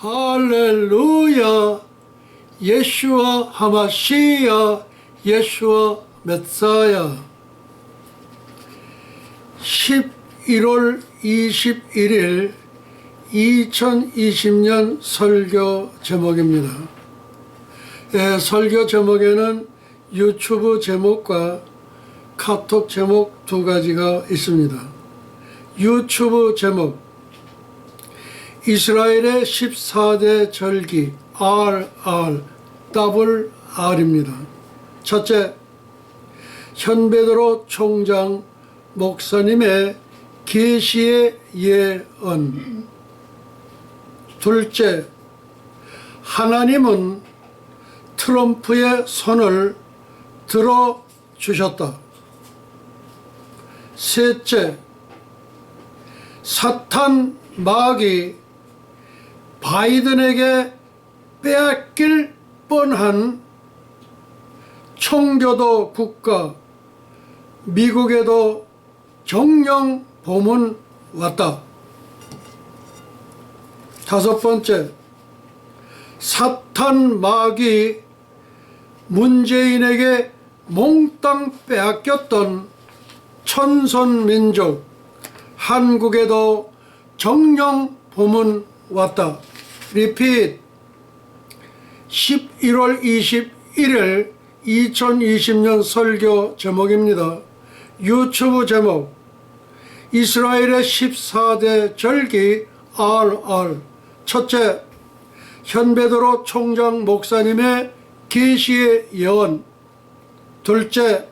할렐루야. 예슈아 하마시야, 예슈아 메사야. 11월 21일 2020년 설교 제목입니다. 설교 제목에는 유튜브 제목과 카톡 제목 두 가지가 있습니다. 유튜브 제목, 이스라엘의 14대 절기 RR입니다. 첫째, 현베드로 총장 목사님의 계시의 예언. 둘째, 하나님은 트럼프의 손을 들어주셨다. 셋째, 사탄 마귀 바이든에게 빼앗길 뻔한 청교도 국가 미국에도 정령 봄은 왔다. 다섯 번째, 사탄 마귀 문재인에게 몽땅 빼앗겼던 천선민족 한국에도 정령 봄은 왔다. 리핏. 11월 21일 2020년 설교 제목입니다. 유튜브 제목, 이스라엘의 14대 절기 RR. 첫째, 현베드로 총장 목사님의 계시의 예언. 둘째,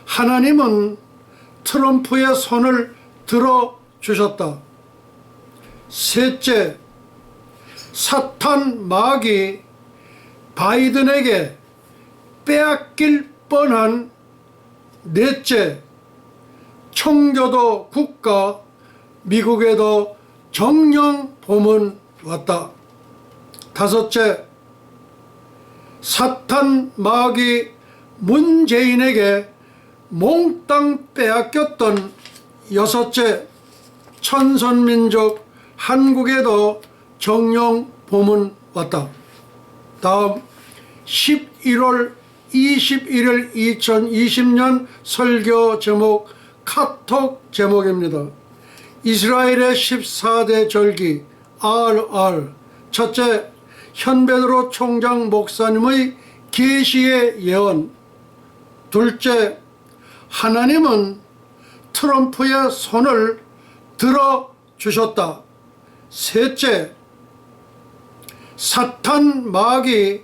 하나님은 트럼프의 손을 들어주셨다. 셋째, 사탄 마귀 바이든에게 빼앗길 뻔한. 넷째, 청교도 국가 미국에도 정령 봄은 왔다. 다섯째, 사탄 마귀 문재인에게 몽땅 빼앗겼던. 여섯째, 천선민족 한국에도 정령 봄은 왔다. 다음 11월 21일 2020년 설교 제목, 카톡 제목입니다. 이스라엘의 14대 절기 RR. 첫째, 현베드로 총장 목사님의 계시의 예언. 둘째, 하나님은 트럼프의 손을 들어주셨다. 셋째, 사탄 마귀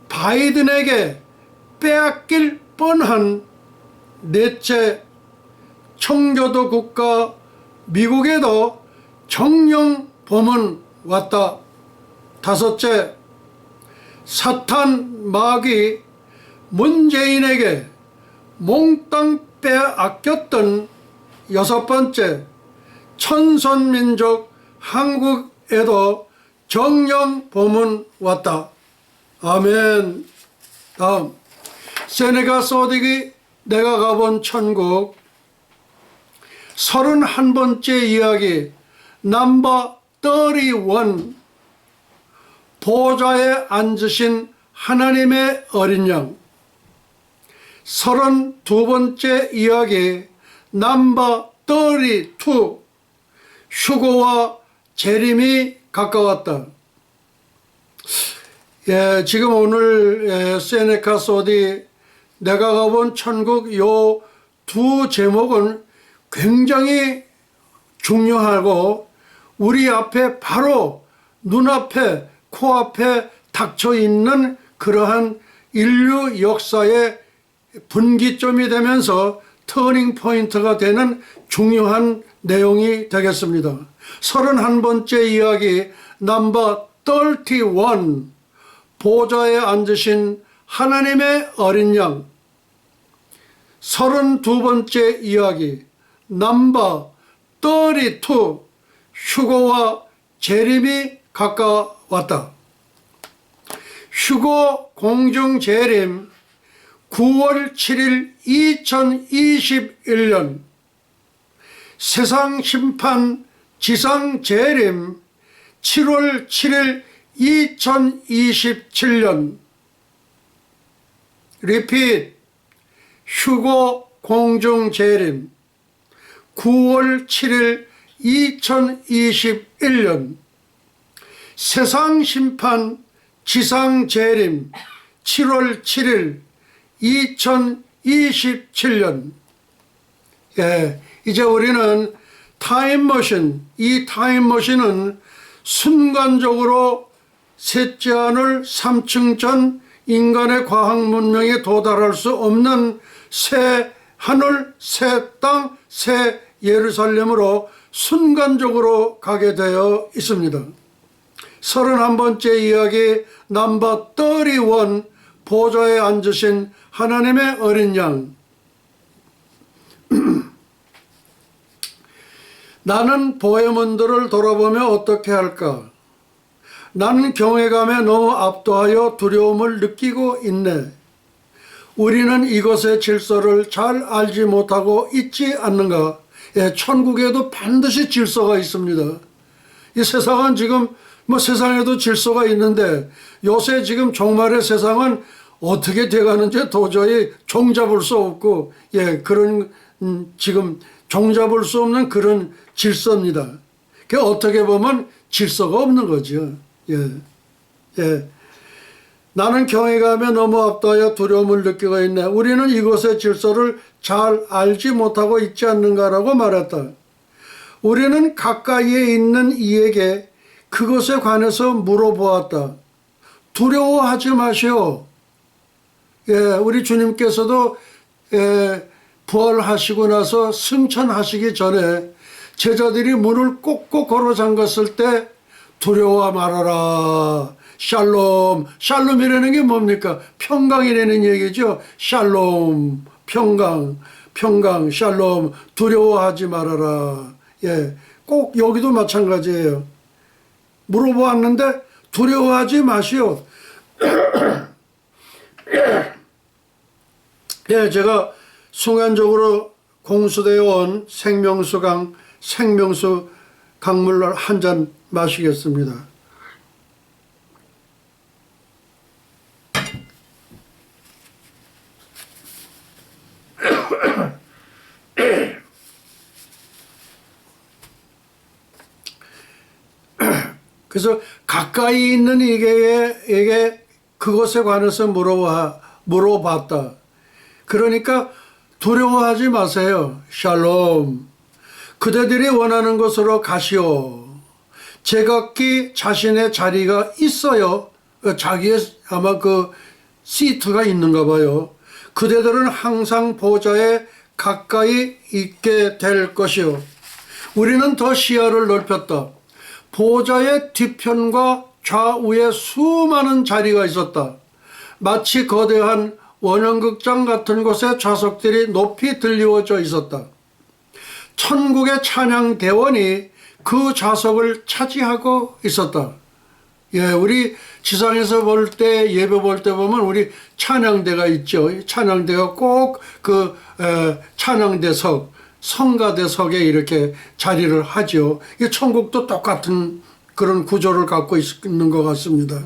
바이든에게 빼앗길 뻔한. 넷째, 청교도 국가 미국에도 정령 봄은 왔다. 다섯째, 사탄 마귀 문재인에게 몽땅 빼앗겼던. 여섯 번째, 천선민족 한국에도 정령 봄은 왔다. 아멘. 다음, 세네가 소딕이 내가 가본 천국 31번째 이야기 넘버 31. 보좌에 앉으신 하나님의 어린 양. 32번째 이야기 넘버 32. 휴거와 재림이 가까웠다. 지금 오늘 세네카 소디 내가 가본 천국 요 두 제목은 굉장히 중요하고 우리 앞에 바로 눈앞에 코앞에 닥쳐 있는 그러한 인류 역사의 분기점이 되면서 터닝 포인트가 되는 중요한 내용이 되겠습니다. 31번째 이야기 넘버 31. 보좌에 앉으신 하나님의 어린 양. 32번째 이야기 넘버 32. 휴거와 재림이 가까웠다. 휴거 공중 재림 9월 7일 2021년 세상 심판 지상 재림 7월 7일 2027년 리핏 휴고 공중재림 9월 7일 2021년 세상심판 지상재림 7월 7일 2027년. 예, 이제 우리는 타임머신, 이 타임머신은 순간적으로 셋째 하늘 3층 전 인간의 과학 문명에 도달할 수 없는 새 하늘, 새 땅, 새 예루살렘으로 순간적으로 가게 되어 있습니다. 31번째 이야기 넘버 31 보좌에 앉으신 하나님의 어린 양. 나는 보혜문들을 돌아보며 어떻게 할까? 나는 경외감에 너무 압도하여 두려움을 느끼고 있네. 우리는 이것의 질서를 잘 알지 못하고 있지 않는가? 예, 천국에도 반드시 질서가 있습니다. 이 세상은 지금 세상에도 질서가 있는데 요새 지금 종말의 세상은 어떻게 돼가는지 도저히 종잡을 수 없고, 예, 그런 지금 종잡을 수 없는 그런 질서입니다. 그 어떻게 보면 질서가 없는 거죠. 예, 예. 나는 경외감에 너무 압도하여 두려움을 느끼고 있네. 우리는 이것의 질서를 잘 알지 못하고 있지 않는가라고 말했다. 우리는 가까이에 있는 이에게 그것에 관해서 물어보았다. 두려워하지 마시오. 예, 우리 주님께서도 부활하시고 나서 승천하시기 전에 제자들이 문을 꼭꼭 걸어 잠갔을 때 두려워 말아라. 샬롬. 샬롬이라는 게 뭡니까? 평강이라는 얘기죠. 샬롬. 평강. 샬롬. 두려워하지 말아라. 예, 꼭 여기도 마찬가지예요. 물어보았는데 두려워하지 마시오. 예, 제가 순간적으로 공수되어 온 생명수 강물을 한 잔 마시겠습니다. 그래서 가까이 있는 이에게 그것에 관해서 물어봤다. 그러니까 두려워하지 마세요. 샬롬. 그대들이 원하는 곳으로 가시오. 제각기 자신의 자리가 있어요. 자기의 아마 그 시트가 있는가 봐요. 그대들은 항상 보좌에 가까이 있게 될 것이요. 우리는 더 시야를 넓혔다. 보좌의 뒤편과 좌우에 수많은 자리가 있었다. 마치 거대한 원형극장 같은 곳에 좌석들이 높이 들리워져 있었다. 천국의 찬양대원이 그 좌석을 차지하고 있었다. 예, 우리 지상에서 볼 때, 예배 볼 때 보면 우리 찬양대가 있죠. 찬양대가 꼭 그 찬양대석, 성가대석에 이렇게 자리를 하죠. 이 천국도 똑같은 그런 구조를 갖고 있는 것 같습니다.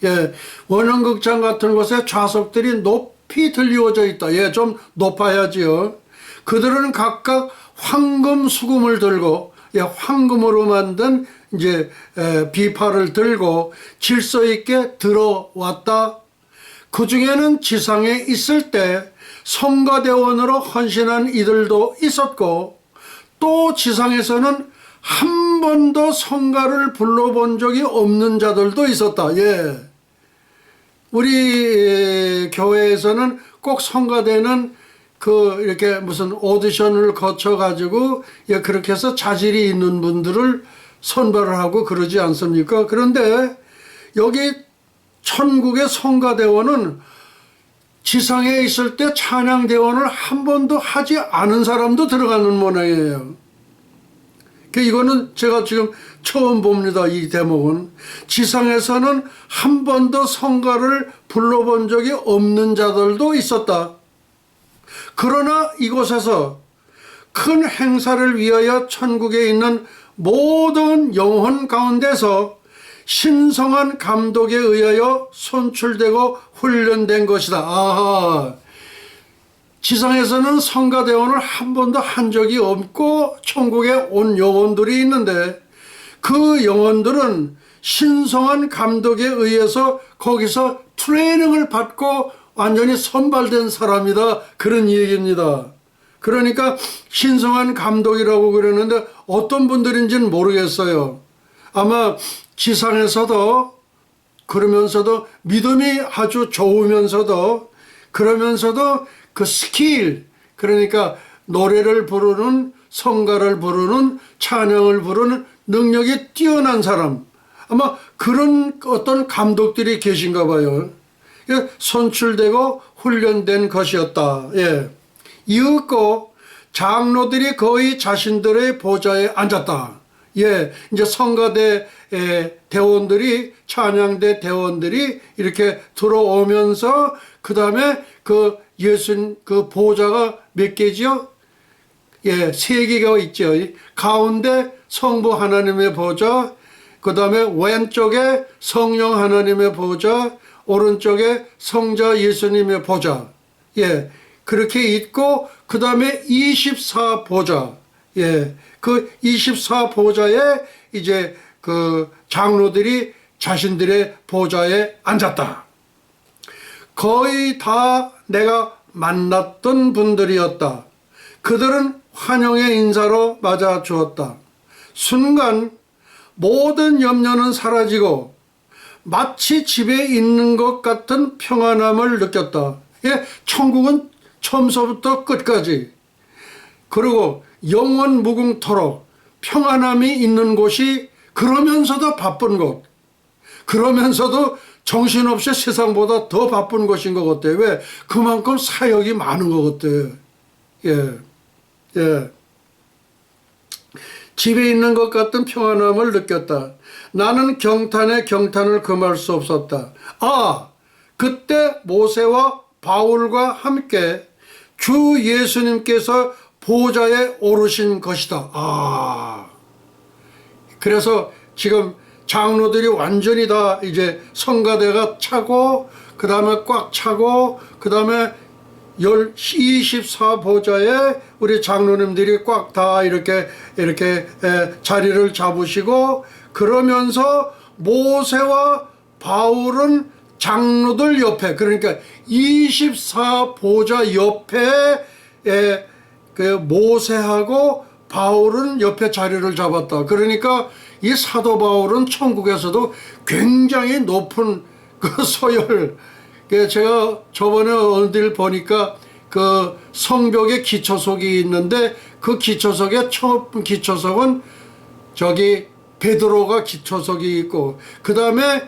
예, 원형극장 같은 곳에 좌석들이 높이 들리워져 있다. 예, 좀 높아야지요. 그들은 각각 황금 수금을 들고, 예, 황금으로 만든 이제 비파를 들고 질서 있게 들어왔다. 그 중에는 지상에 있을 때 성가대원으로 헌신한 이들도 있었고, 또 지상에서는 한 번도 성가를 불러본 적이 없는 자들도 있었다. 예. 우리 교회에서는 꼭 성가대는 이렇게 무슨 오디션을 거쳐가지고, 예, 그렇게 해서 자질이 있는 분들을 선발을 하고 그러지 않습니까? 그런데 여기 천국의 성가대원은 지상에 있을 때 찬양대원을 한 번도 하지 않은 사람도 들어가는 모양이에요. 이거는 제가 지금 처음 봅니다. 이 대목은. 지상에서는 한 번도 성가를 불러본 적이 없는 자들도 있었다. 그러나 이곳에서 큰 행사를 위하여 천국에 있는 모든 영혼 가운데서 신성한 감독에 의하여 선출되고 훈련된 것이다. 아하. 지상에서는 성가대원을 한 번도 한 적이 없고 천국에 온 영혼들이 있는데 그 영혼들은 신성한 감독에 의해서 거기서 트레이닝을 받고 완전히 선발된 사람이다. 그런 얘기입니다. 그러니까 신성한 감독이라고 그러는데 어떤 분들인지는 모르겠어요. 아마 지상에서도 그러면서도 믿음이 아주 좋으면서도 그러면서도 그 스킬, 그러니까 노래를 부르는, 성가를 부르는, 찬양을 부르는 능력이 뛰어난 사람, 아마 그런 어떤 감독들이 계신가 봐요. 선출되고 훈련된 것이었다. 예. 이윽고 장로들이 거의 자신들의 보좌에 앉았다. 예, 이제 성가대 대원들이, 찬양대 대원들이 이렇게 들어오면서 그 다음에 그 예수님 그 보좌가 몇 개지요? 예, 3개가 있죠. 가운데 성부 하나님의 보좌, 그 다음에 왼쪽에 성령 하나님의 보좌, 오른쪽에 성자 예수님의 보좌. 예, 그렇게 있고, 그 다음에 24보좌. 예, 그 24보좌에 이제 그 장로들이 자신들의 보좌에 앉았다. 거의 다 내가 만났던 분들이었다. 그들은 환영의 인사로 맞아 주었다. 순간 모든 염려는 사라지고 마치 집에 있는 것 같은 평안함을 느꼈다. 예, 천국은 처음서부터 끝까지, 그리고 영원 무궁토록 평안함이 있는 곳이, 그러면서도 바쁜 곳, 그러면서도 정신없이 세상보다 더 바쁜 것인 것 같아요. 왜? 그만큼 사역이 많은 것 같아요. 예, 예. 집에 있는 것 같은 평안함을 느꼈다. 나는 경탄에 경탄을 금할 수 없었다. 아, 그때 모세와 바울과 함께 주 예수님께서 보좌에 오르신 것이다. 아, 그래서 지금 장로들이 완전히 다 이제 성가대가 차고, 그 다음에 꽉 차고, 그 다음에 24보좌에 우리 장로님들이 꽉 다 이렇게 자리를 잡으시고, 그러면서 모세와 바울은 장로들 옆에, 그러니까 24보좌 옆에 그 모세하고 바울은 옆에 자리를 잡았다. 그러니까 이 사도 바울은 천국에서도 굉장히 높은 그 서열, 제가 저번에 어딜 보니까 그 성벽에 기초석이 있는데 그 기초석의 첫 기초석은 저기 베드로가 기초석이 있고, 그 다음에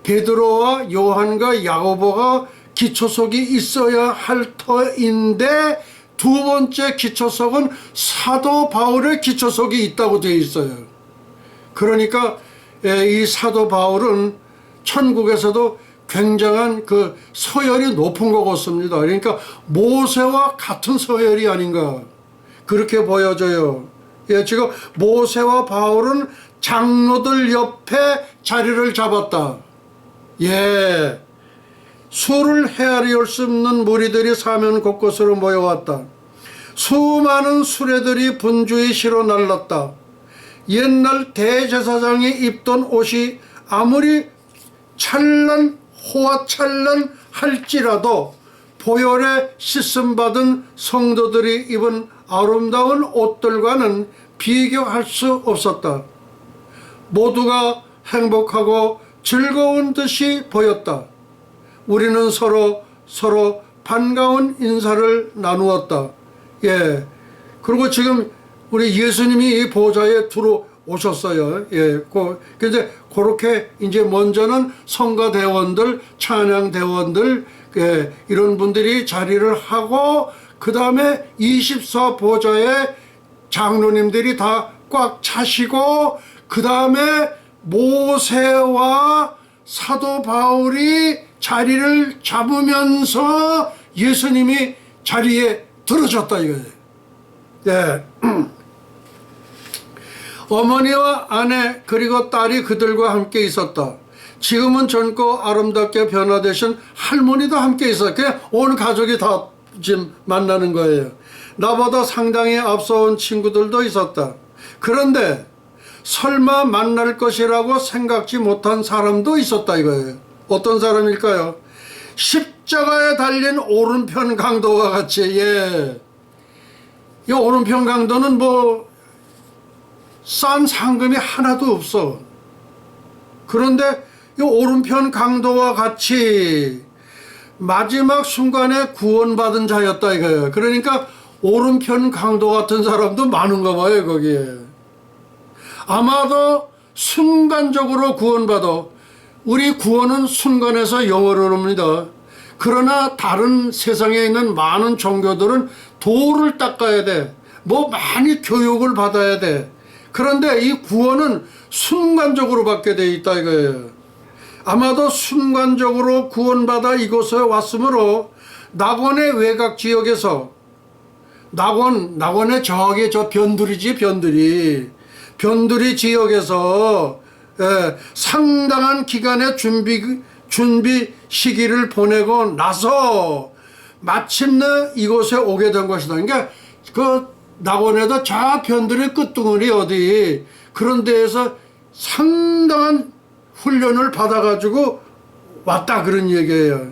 베드로와 요한과 야고보가 기초석이 있어야 할 터인데, 두 번째 기초석은 사도 바울의 기초석이 있다고 되어 있어요. 그러니까 이 사도 바울은 천국에서도 굉장한 그 서열이 높은 것 같습니다. 그러니까 모세와 같은 서열이 아닌가, 그렇게 보여져요. 예, 지금 모세와 바울은 장로들 옆에 자리를 잡았다. 예, 수를 헤아릴 수 없는 무리들이 사면 곳곳으로 모여왔다. 수많은 수레들이 분주히 실어 날랐다. 옛날 대제사장이 입던 옷이 아무리 호화찬란 할지라도 보혈에 씻음받은 성도들이 입은 아름다운 옷들과는 비교할 수 없었다. 모두가 행복하고 즐거운 듯이 보였다. 우리는 서로 반가운 인사를 나누었다. 예. 그리고 지금 우리 예수님이 이 보좌에 들어오셨어요. 예. 근데 그렇게 이제 먼저는 성가대원들, 찬양대원들, 예, 이런 분들이 자리를 하고, 그 다음에 24보좌에 장로님들이 다 꽉 차시고, 그 다음에 모세와 사도 바울이 자리를 잡으면서 예수님이 자리에 들어졌다 이거예요. 예. 어머니와 아내 그리고 딸이 그들과 함께 있었다. 지금은 젊고 아름답게 변화되신 할머니도 함께 있어요. 그냥 온 가족이 다 지금 만나는 거예요. 나보다 상당히 앞서온 친구들도 있었다. 그런데 설마 만날 것이라고 생각지 못한 사람도 있었다 이거예요. 어떤 사람일까요? 십자가에 달린 오른편 강도와 같이, 이 오른편 강도는 뭐 싼 상금이 하나도 없어. 그런데 이 오른편 강도와 같이 마지막 순간에 구원받은 자였다 이거예요. 그러니까 오른편 강도 같은 사람도 많은가 봐요 거기에. 아마도 순간적으로 구원받아. 우리 구원은 순간에서 영원합니다. 그러나 다른 세상에 있는 많은 종교들은 도를 닦아야 돼. 뭐 많이 교육을 받아야 돼. 그런데 이 구원은 순간적으로 받게 돼 있다 이거예요. 아마도 순간적으로 구원받아 이곳에 왔으므로 낙원의 외곽 지역에서, 낙원의 저기 저 변두리지, 변두리 지역에서 상당한 기간의 준비 시기를 보내고 나서 마침내 이곳에 오게 된 것이다. 그러니까 그 낙원에도 저 변두리 끝둥어리 어디 그런 데에서 상당한 훈련을 받아가지고 왔다 그런 얘기예요.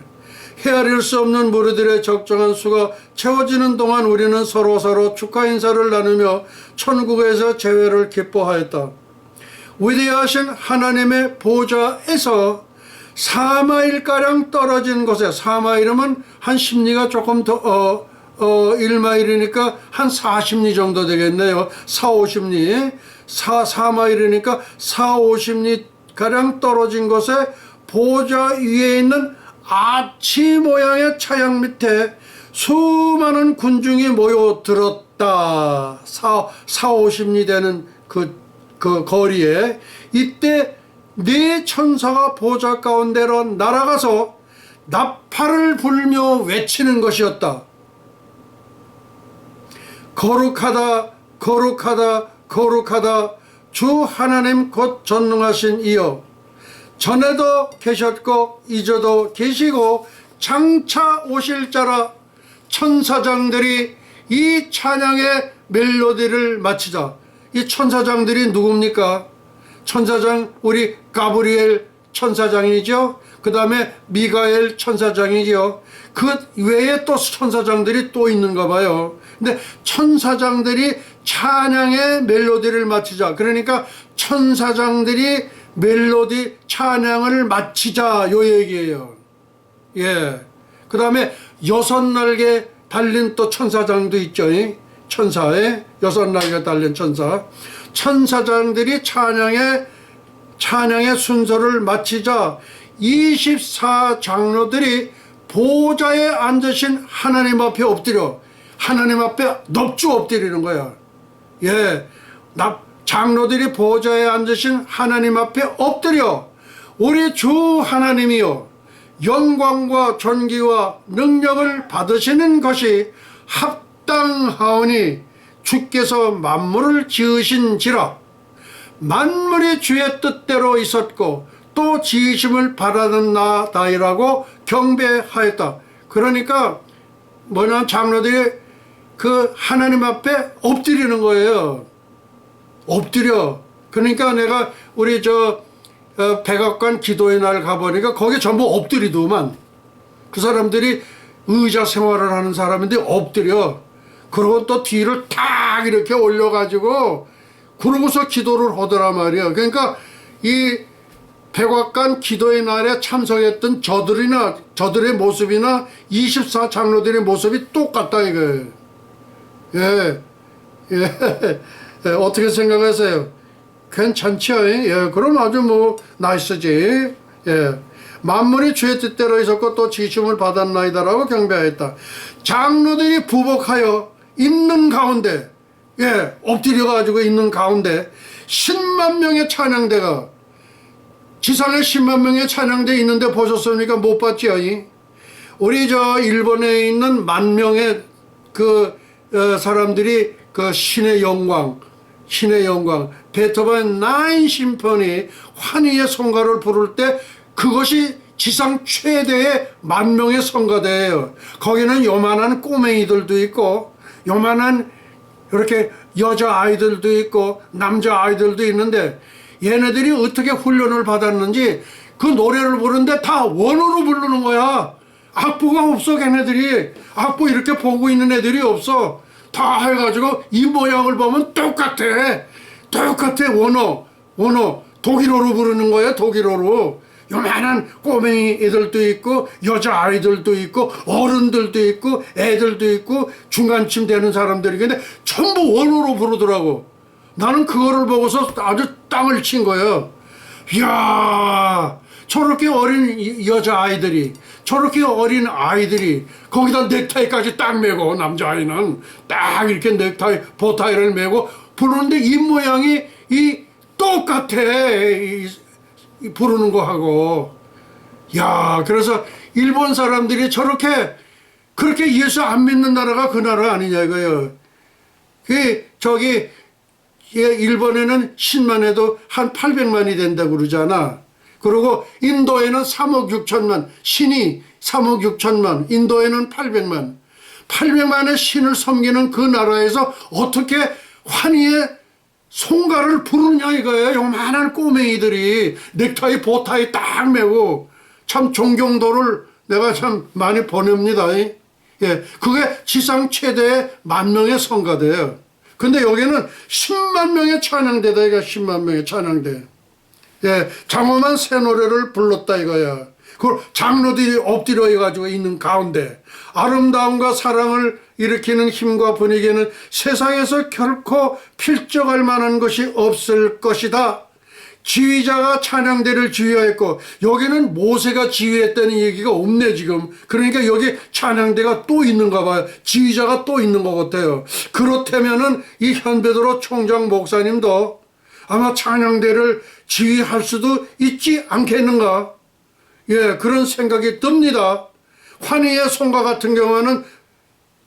헤아릴 수 없는 무리들의 적정한 수가 채워지는 동안 우리는 서로 축하 인사를 나누며 천국에서 재회를 기뻐하였다. 위대하신 하나님의 보좌에서 4마일가량 떨어진 곳에, 4마일이면 한 심리가 조금 더 1마일이니까 한 40리 정도 되겠네요. 4~50리. 4마일이니까 4~50리 가량 떨어진 곳에 보좌 위에 있는 아치 모양의 차양 밑에 수많은 군중이 모여들었다. 4~50리 되는 그 거리에. 이때 네 천사가 보좌 가운데로 날아가서 나팔을 불며 외치는 것이었다. 거룩하다, 거룩하다, 거룩하다 주 하나님 곧 전능하신 이여, 전에도 계셨고 이제도 계시고 장차 오실 자라. 천사장들이 이 찬양의 멜로디를 마치자. 이 천사장들이 누굽니까? 천사장, 우리 가브리엘 천사장이죠. 그 다음에 미가엘 천사장이죠. 그 외에 또 천사장들이 또 있는가 봐요. 근데 천사장들이 찬양의 멜로디를 마치자. 그러니까 천사장들이 멜로디 찬양을 마치자 요 얘기예요. 그 다음에 6날개 달린 또 천사장도 있죠. 천사에 6날개 달린 천사. 천사장들이 찬양의 순서를 마치자 24장로들이 보좌에 앉으신 하나님 앞에 엎드려, 하나님 앞에 넙주 엎드리는 거야. 장로들이 보좌에 앉으신 하나님 앞에 엎드려 우리 주 하나님이여, 영광과 존귀와 능력을 받으시는 것이 합당하오니 주께서 만물을 지으신지라. 만물이 주의 뜻대로 있었고 또 지으심을 바라는 나다이라고 경배하였다. 그러니까 뭐냐, 장로들이 그 하나님 앞에 엎드리는 거예요. 엎드려. 그러니까 내가 우리 백악관 기도의 날 가보니까 거기 전부 엎드리더만. 그 사람들이 의자 생활을 하는 사람인데 엎드려. 그러고 또 뒤를 탁 이렇게 올려가지고 그러고서 기도를 하더란 말이야. 그러니까 이 백악관 기도의 날에 참석했던 저들의 모습이나 24장로들의 모습이 똑같다 이거예요. 어떻게 생각하세요? 괜찮죠? 그럼 아주 뭐 나이스지. 만물이 주의 뜻대로 있었고 또 지심을 받았나이다라고 경배하였다. 장로들이 부복하여 있는 가운데, 엎드려가지고 있는 가운데 10만 명의 찬양대가, 지상에 10만 명의 찬양대 있는데 보셨습니까? 못 봤죠? 우리 일본에 있는 10,000명의 사람들이 그 신의 영광, 신의 영광, 베토벤 9 심포니 환희의 성가를 부를 때 그것이 지상 최대의 만명의 성가대예요. 거기는 요만한 꼬맹이들도 있고 요만한 이렇게 여자아이들도 있고 남자아이들도 있는데 얘네들이 어떻게 훈련을 받았는지 그 노래를 부르는데 다 원어로 부르는 거야. 악보가 없어. 걔네들이 악보 이렇게 보고 있는 애들이 없어. 다 해가지고 이 모양을 보면 똑같아. 원어 독일어로 부르는 거야. 독일어로. 요만한 꼬맹이 애들도 있고 여자아이들도 있고 어른들도 있고 애들도 있고 중간쯤 되는 사람들이 근데 전부 원어로 부르더라고. 나는 그거를 보고서 아주 땅을 친 거예요. 이야, 저렇게 어린 여자아이들이 저렇게 어린 아이들이 거기다 넥타이까지 딱 메고 남자아이는 딱 이렇게 넥타이 보타이를 메고 부르는데 입 모양이 똑같아. 부르는 거 하고. 야, 그래서 일본 사람들이 그렇게 예수 안 믿는 나라가 그 나라 아니냐 이거예요. 일본에는 신만 해도 한 800만이 된다고 그러잖아. 그리고 인도에는 3억 6천만, 신이 3억 6천만, 인도에는 800만. 800만의 신을 섬기는 그 나라에서 어떻게 환희의 송가를 부르냐 이거예요. 요만한 꼬맹이들이 넥타이 보타이 딱 메고 참 존경도를 내가 참 많이 보냅니다. 예, 그게 지상 최대의 만명의 성가대예요. 근데 여기는 10만 명의 찬양대다 이거 10만 명의 찬양대. 예, 장엄한 새 노래를 불렀다 이거야. 그걸 장로들이 엎드려 가지고 있는 가운데 아름다움과 사랑을 일으키는 힘과 분위기는 세상에서 결코 필적할 만한 것이 없을 것이다. 지휘자가 찬양대를 지휘하였고 여기는 모세가 지휘했다는 얘기가 없네 지금. 그러니까 여기 찬양대가 또 있는가 봐요. 지휘자가 또 있는 것 같아요. 그렇다면은 이 현베드로 총장 목사님도 아마 찬양대를 지휘할 수도 있지 않겠는가. 예, 그런 생각이 듭니다. 환희의 송가 같은 경우는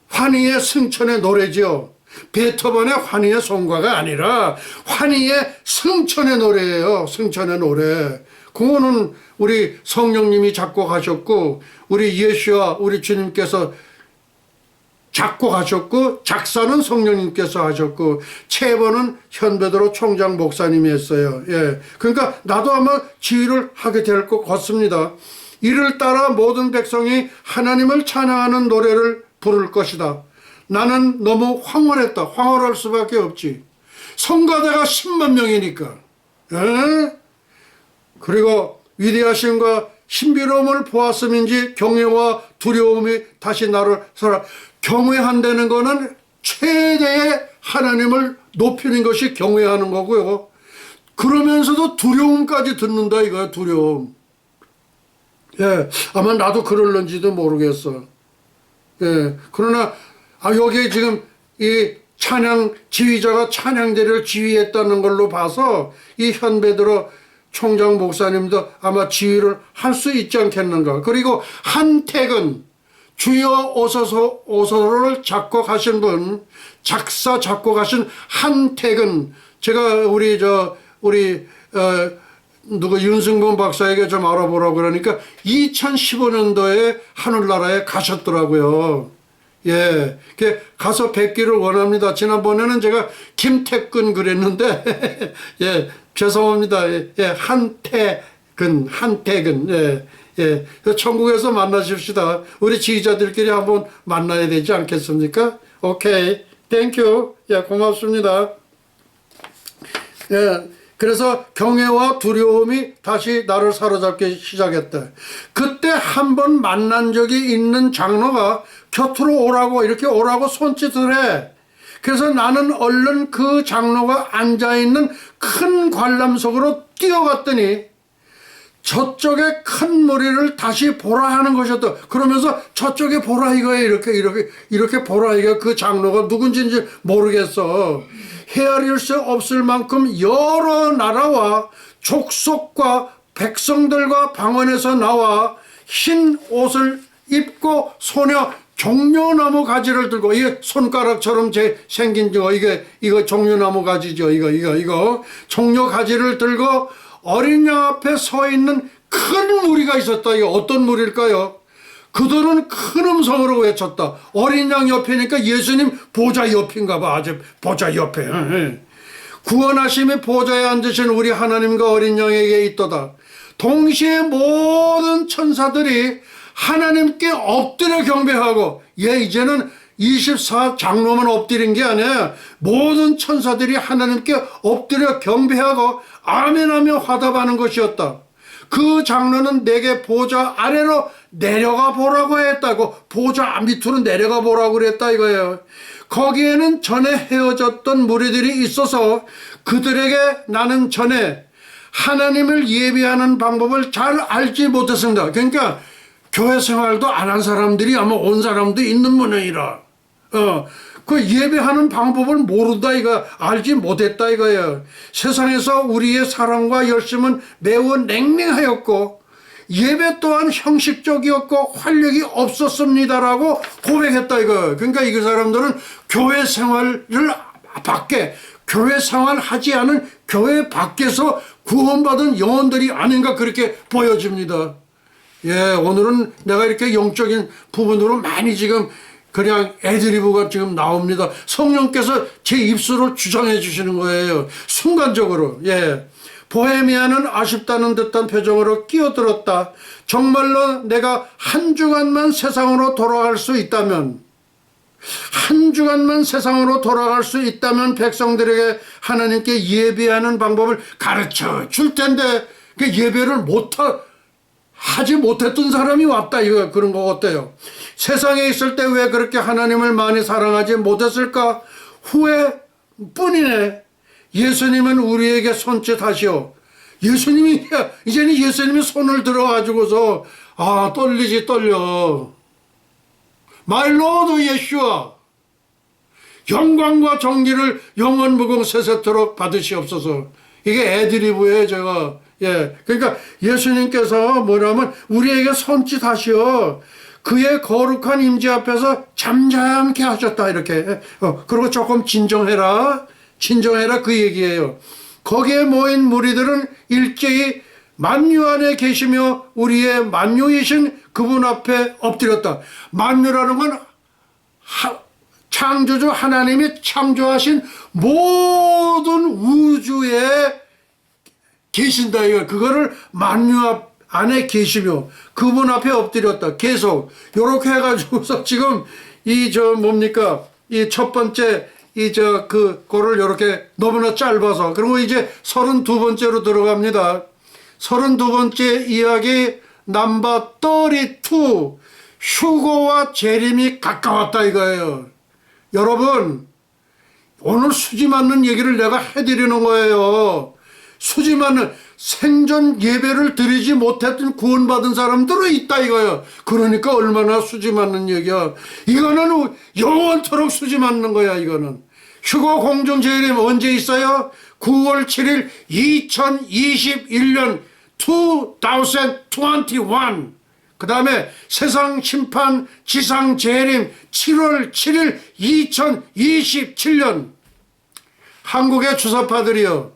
환희의 승천의 노래죠. 베토벤의 환희의 송가가 아니라 환희의 승천의 노래예요. 승천의 노래. 그거는 우리 성령님이 작곡하셨고 우리 예수와 우리 주님께서 작곡하셨고 작사는 성령님께서 하셨고 체번은 현베드로 총장 목사님이 했어요. 예, 그러니까 나도 아마 지휘를 하게 될 것 같습니다. 이를 따라 모든 백성이 하나님을 찬양하는 노래를 부를 것이다. 나는 너무 황홀했다. 황홀할 수밖에 없지. 성가대가 10만 명이니까. 예? 그리고 위대하심과 신비로움을 보았음인지 경외와 두려움이 다시 나를 경외한다는 거는 최대의 하나님을 높이는 것이 경외하는 거고요. 그러면서도 두려움까지 듣는다 이거야. 두려움. 예, 아마 나도 그럴런지도 모르겠어. 예, 그러나 여기 지금 이 찬양 지휘자가 찬양대를 지휘했다는 걸로 봐서 이 현베드로 총장 목사님도 아마 지휘를 할 수 있지 않겠는가. 그리고 한택은 주여 오소서를 작곡하신 분, 작사 작곡하신 한택은 제가 누구 윤승범 박사에게 좀 알아보라고 그러니까 2015년도에 하늘나라에 가셨더라고요. 예, 가서 뵙기를 원합니다. 지난번에는 제가 김태근 그랬는데 예, 죄송합니다. 예, 한택은 예, 천국에서 만나십시다. 우리 지휘자들끼리 한번 만나야 되지 않겠습니까? 오케이, 땡큐. 예, 고맙습니다. 예, 그래서 경외와 두려움이 다시 나를 사로잡기 시작했다. 그때 한번 만난 적이 있는 장로가 곁으로 오라고 이렇게 오라고 손짓을 해. 그래서 나는 얼른 그 장로가 앉아있는 큰 관람석으로 뛰어갔더니 저쪽에 큰 머리를 다시 보라 하는 것이었다. 그러면서 저쪽에 보라 이거예요. 이렇게 보라 이거. 그 장로가 누군지 모르겠어. 헤아릴 수 없을 만큼 여러 나라와 족속과 백성들과 방언에서 나와 흰 옷을 입고 소녀 종려나무 가지를 들고, 이게 손가락처럼 생긴 이거 종려나무 가지죠. 이거 종려 가지를 들고 어린 양 앞에 서 있는 큰 무리가 있었다. 이거 어떤 무리일까요? 그들은 큰 음성으로 외쳤다. 어린 양 옆이니까 예수님 보좌 옆인가 봐. 아주 보좌 옆에. 구원하심의 보좌에 앉으신 우리 하나님과 어린 양에게 있도다. 동시에 모든 천사들이 하나님께 엎드려 경배하고, 이제는 24장로만 엎드린 게 아니야. 모든 천사들이 하나님께 엎드려 경배하고 아멘하며 화답하는 것이었다. 그 장로는 내게 보좌 아래로 내려가 보라고 했다고. 보좌 밑으로 내려가 보라고 그랬다 이거예요. 거기에는 전에 헤어졌던 무리들이 있어서 그들에게 나는 전에 하나님을 예배하는 방법을 잘 알지 못했습니다. 그러니까 교회 생활도 안 한 사람들이 아마 온 사람도 있는 모양이라 그 예배하는 방법을 모른다 이거, 알지 못했다 이거예요. 세상에서 우리의 사랑과 열심은 매우 냉랭하였고 예배 또한 형식적이었고 활력이 없었습니다라고 고백했다 이거예요. 그러니까 이 사람들은 교회 생활을 밖에, 교회 생활하지 않은 교회 밖에서 구원받은 영혼들이 아닌가 그렇게 보여집니다. 오늘은 내가 이렇게 영적인 부분으로 많이 지금 그냥 애드리브가 지금 나옵니다. 성령께서 제 입술을 주장해 주시는 거예요. 순간적으로. 보헤미아는 아쉽다는 듯한 표정으로 끼어들었다. 정말로 내가 한 주간만 세상으로 돌아갈 수 있다면, 백성들에게 하나님께 예배하는 방법을 가르쳐 줄 텐데, 그 예배를 하지 못했던 사람이 왔다 이거, 그런 거 어때요? 세상에 있을 때 왜 그렇게 하나님을 많이 사랑하지 못했을까? 후회뿐이네. 예수님은 우리에게 손짓하시오. 이제는 예수님이 손을 들어가지고서 떨려. My Lord Yeshua, 영광과 정기를 영원 무궁 세세토록 받으시옵소서. 이게 애드리브예요 제가. 그러니까 예수님께서 뭐냐면 우리에게 손짓하시어 그의 거룩한 임재 앞에서 잠잠케 하셨다 이렇게. 그리고 조금 진정해라 그 얘기예요. 거기에 모인 무리들은 일제히 만유 안에 계시며 우리의 만유이신 그분 앞에 엎드렸다. 만유라는 건 창조주 하나님이 창조하신 모든 우주에 계신다 이거. 그거를 만유 안에 계시며 그분 앞에 엎드렸다. 계속 요렇게 해가지고서 지금 이 첫 번째 그거를 요렇게 너무나 짧아서, 그리고 이제 32번째로 들어갑니다. 32번째 이야기 넘버 32, 휴거와 재림이 가까웠다 이거예요. 여러분, 오늘 수지 맞는 얘기를 내가 해드리는 거예요. 수지 맞는, 생전 예배를 드리지 못했던 구원받은 사람들은 있다 이거예요. 그러니까 얼마나 수지 맞는 얘기야. 이거는 영원토록 수지 맞는 거야. 이거는 휴거 공중 재림 언제 있어요? 9월 7일 2021년 2021. 그 다음에 세상 심판 지상 재림 7월 7일 2027년. 한국의 주사파들이요,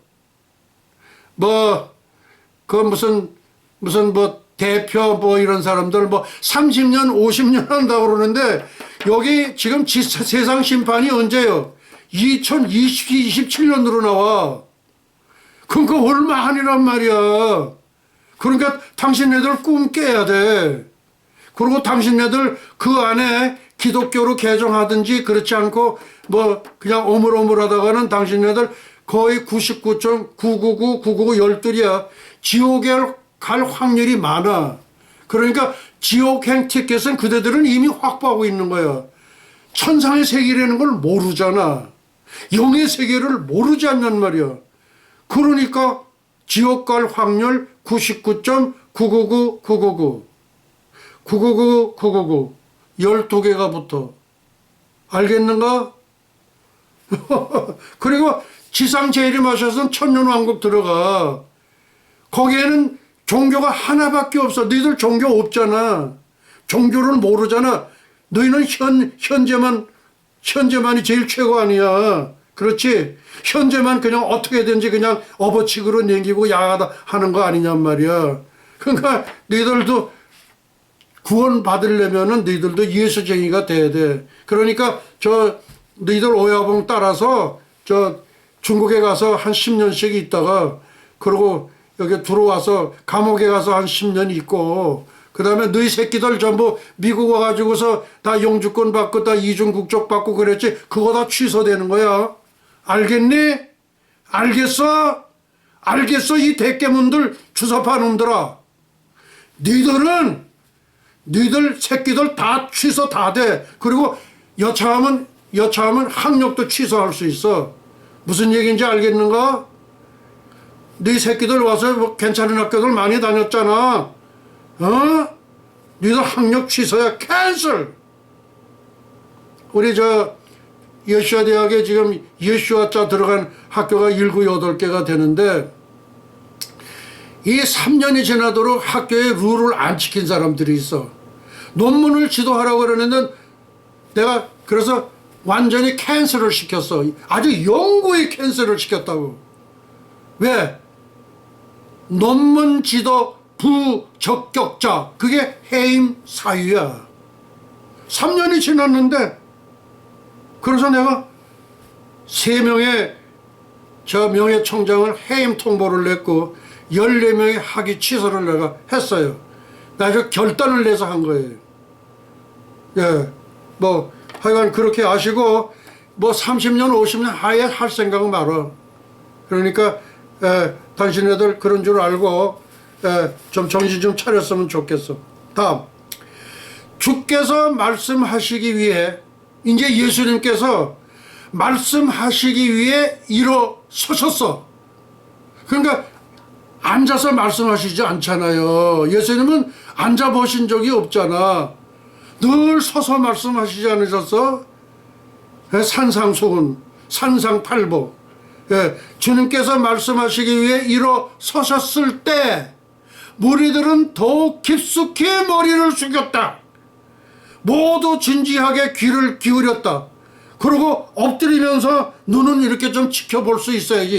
무슨 대표 이런 사람들 30년 50년 한다고 그러는데, 여기 지금 세상 심판이 언제요? 2027년으로 나와. 그러니까 얼마 아니란 말이야. 그러니까 당신네들 꿈 깨야 돼. 그리고 당신네들 그 안에 기독교로 개종하든지 그렇지 않고 그냥 오물오물 하다가는 당신네들 거의 99.999 12이야. 지옥에 갈 확률이 많아. 그러니까 지옥행 티켓은 그대들은 이미 확보하고 있는 거야. 천상의 세계라는 걸 모르잖아. 영의 세계를 모르지 않냔 말이야. 그러니까 지옥 갈 확률 99.999999 999 12개가 붙어. 알겠는가? 그리고 지상 재림하셔서 천년왕국 들어가. 거기에는 종교가 하나밖에 없어. 너희들 종교 없잖아. 종교를 모르잖아. 너희는 현재만이 제일 최고 아니야. 그렇지? 현재만 그냥 어떻게든지 그냥 업어치기로 남기고 야하다 하는 거 아니냔 말이야. 그러니까 너희들도 구원 받으려면은 너희들도 예수쟁이가 돼야 돼. 그러니까 너희들 오야봉 따라서 중국에 가서 한 10년씩 있다가 그러고 여기 들어와서 감옥에 가서 한 10년 있고 그 다음에 너희 새끼들 전부 미국 와가지고서 다 영주권 받고 다 이중 국적 받고 그랬지. 그거 다 취소되는 거야. 알겠니? 알겠어? 알겠어? 이 대깨문들 주사파 놈들아. 너희들 새끼들 다 취소 다 돼. 그리고 여차하면 학력도 취소할 수 있어. 무슨 얘기인지 알겠는가? 너희 새끼들 와서 뭐 괜찮은 학교들 많이 다녔잖아. 너희들 학력 취소야. 캔슬. 우리 예수아 대학에 지금 예수아자 들어간 학교가 7, 8개가 되는데 이 3년이 지나도록 학교의 룰을 안 지킨 사람들이 있어. 논문을 지도하라고 그러는데 내가 그래서 완전히 캔슬을 시켰어. 아주 영구히 캔슬을 시켰다고. 왜? 논문 지도 부적격자. 그게 해임 사유야. 3년이 지났는데 그래서 내가 3명의 명예총장을 해임 통보를 냈고 14명의 학위 취소를 내가 했어요. 나 저 결단을 내서 한 거예요. 예, 뭐 하여간 그렇게 아시고 뭐 30년 50년 하에 할 생각은 말아. 그러니까 당신네들 그런 줄 알고 좀 정신 좀 차렸으면 좋겠어. 다음, 주께서 말씀하시기 위해 이제 예수님께서 말씀하시기 위해 일어서셨어. 그러니까 앉아서 말씀하시지 않잖아요. 예수님은 앉아 보신 적이 없잖아. 늘 서서 말씀하시지 않으셨어? 산상수훈, 산상팔보. 주님께서 말씀하시기 위해 일어서셨을 때 무리들은 더욱 깊숙이 머리를 숙였다. 모두 진지하게 귀를 기울였다. 그리고 엎드리면서 눈은 이렇게 좀 지켜볼 수 있어야지.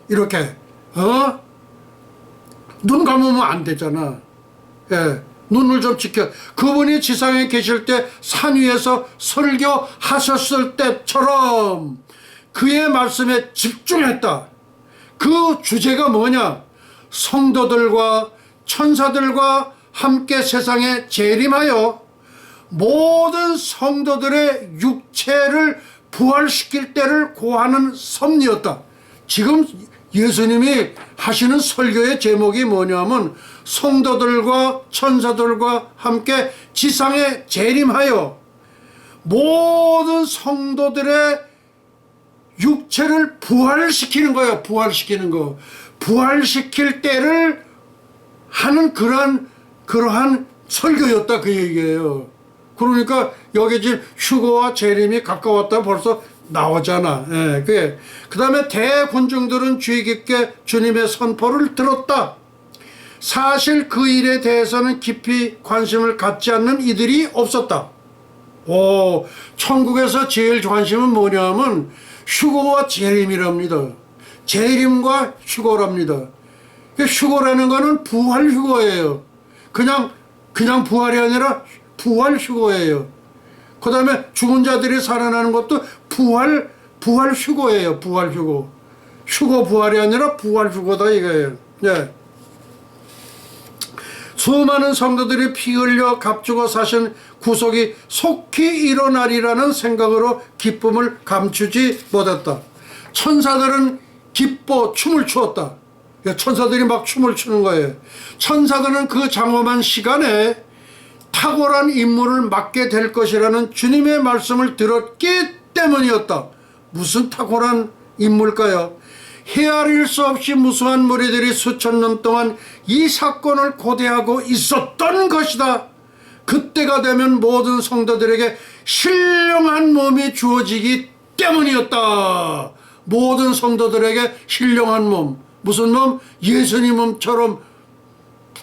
이렇게 눈 감으면 안 되잖아. 눈을 좀 지켜. 그분이 지상에 계실 때 산 위에서 설교하셨을 때처럼 그의 말씀에 집중했다. 그 주제가 뭐냐? 성도들과 천사들과 함께 세상에 재림하여 모든 성도들의 육체를 부활시킬 때를 고하는 섭리였다. 지금 예수님이 하시는 설교의 제목이 뭐냐면 성도들과 천사들과 함께 지상에 재림하여 모든 성도들의 육체를 부활시키는 거야. 부활시키는 거. 부활시킬 때를 하는 그러한 설교였다 그 얘기예요. 그러니까 여기 지금 휴거와 재림이 가까웠다 벌써 나오잖아. 그 다음에 대군중들은 주의 깊게 주님의 선포를 들었다. 사실 그 일에 대해서는 깊이 관심을 갖지 않는 이들이 없었다. 천국에서 제일 관심은 뭐냐면 휴거와 재림이랍니다. 재림과 휴거랍니다. 휴거라는 거는 부활 휴거예요. 그냥 부활이 아니라 부활 휴거예요. 그 다음에 죽은 자들이 살아나는 것도 부활 휴거예요. 부활 휴거. 휴거 부활이 아니라 부활 휴거다 이거예요. 수많은 성도들이 피 흘려 값주고 사신 구속이 속히 일어나리라는 생각으로 기쁨을 감추지 못했다. 천사들은 기뻐 춤을 추었다. 천사들이 막 춤을 추는 거예요. 천사들은 그 장엄한 시간에 탁월한 임무를 맡게 될 것이라는 주님의 말씀을 들었기 때문이었다. 무슨 탁월한 임무일까요? 헤아릴 수 없이 무수한 무리들이 수천 년 동안 이 사건을 고대하고 있었던 것이다. 그때가 되면 모든 성도들에게 신령한 몸이 주어지기 때문이었다. 모든 성도들에게 신령한 몸. 무슨 몸? 예수님 몸처럼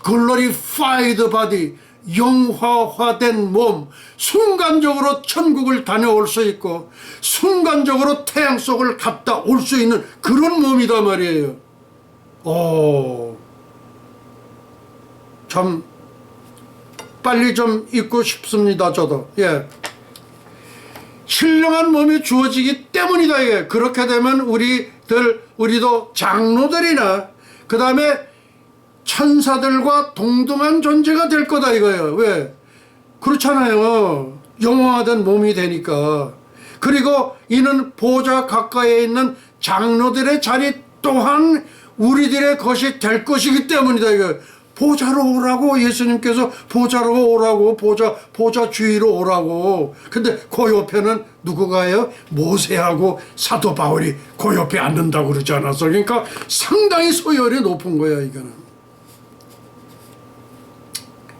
glorified body. 영화화된 몸, 순간적으로 천국을 다녀올 수 있고 순간적으로 태양 속을 갔다 올 수 있는 그런 몸이다 말이에요. 참 빨리 좀 잊고 싶습니다. 저도. 예. 신령한 몸이 주어지기 때문이다 이게. 그렇게 되면 우리도 장로들이나 그 다음에 천사들과 동등한 존재가 될 거다 이거예요. 왜? 그렇잖아요. 영화화된 몸이 되니까. 그리고 이는 보좌 가까이에 있는 장로들의 자리 또한 우리들의 것이 될 것이기 때문이다 이거. 보좌로 오라고 예수님께서 보좌로 오라고 보좌 주위로 오라고. 근데 그 옆에는 누구가요? 모세하고 사도 바울이 그 옆에 앉는다고 그러지 않았어. 그러니까 상당히 소열이 높은 거야 이거는.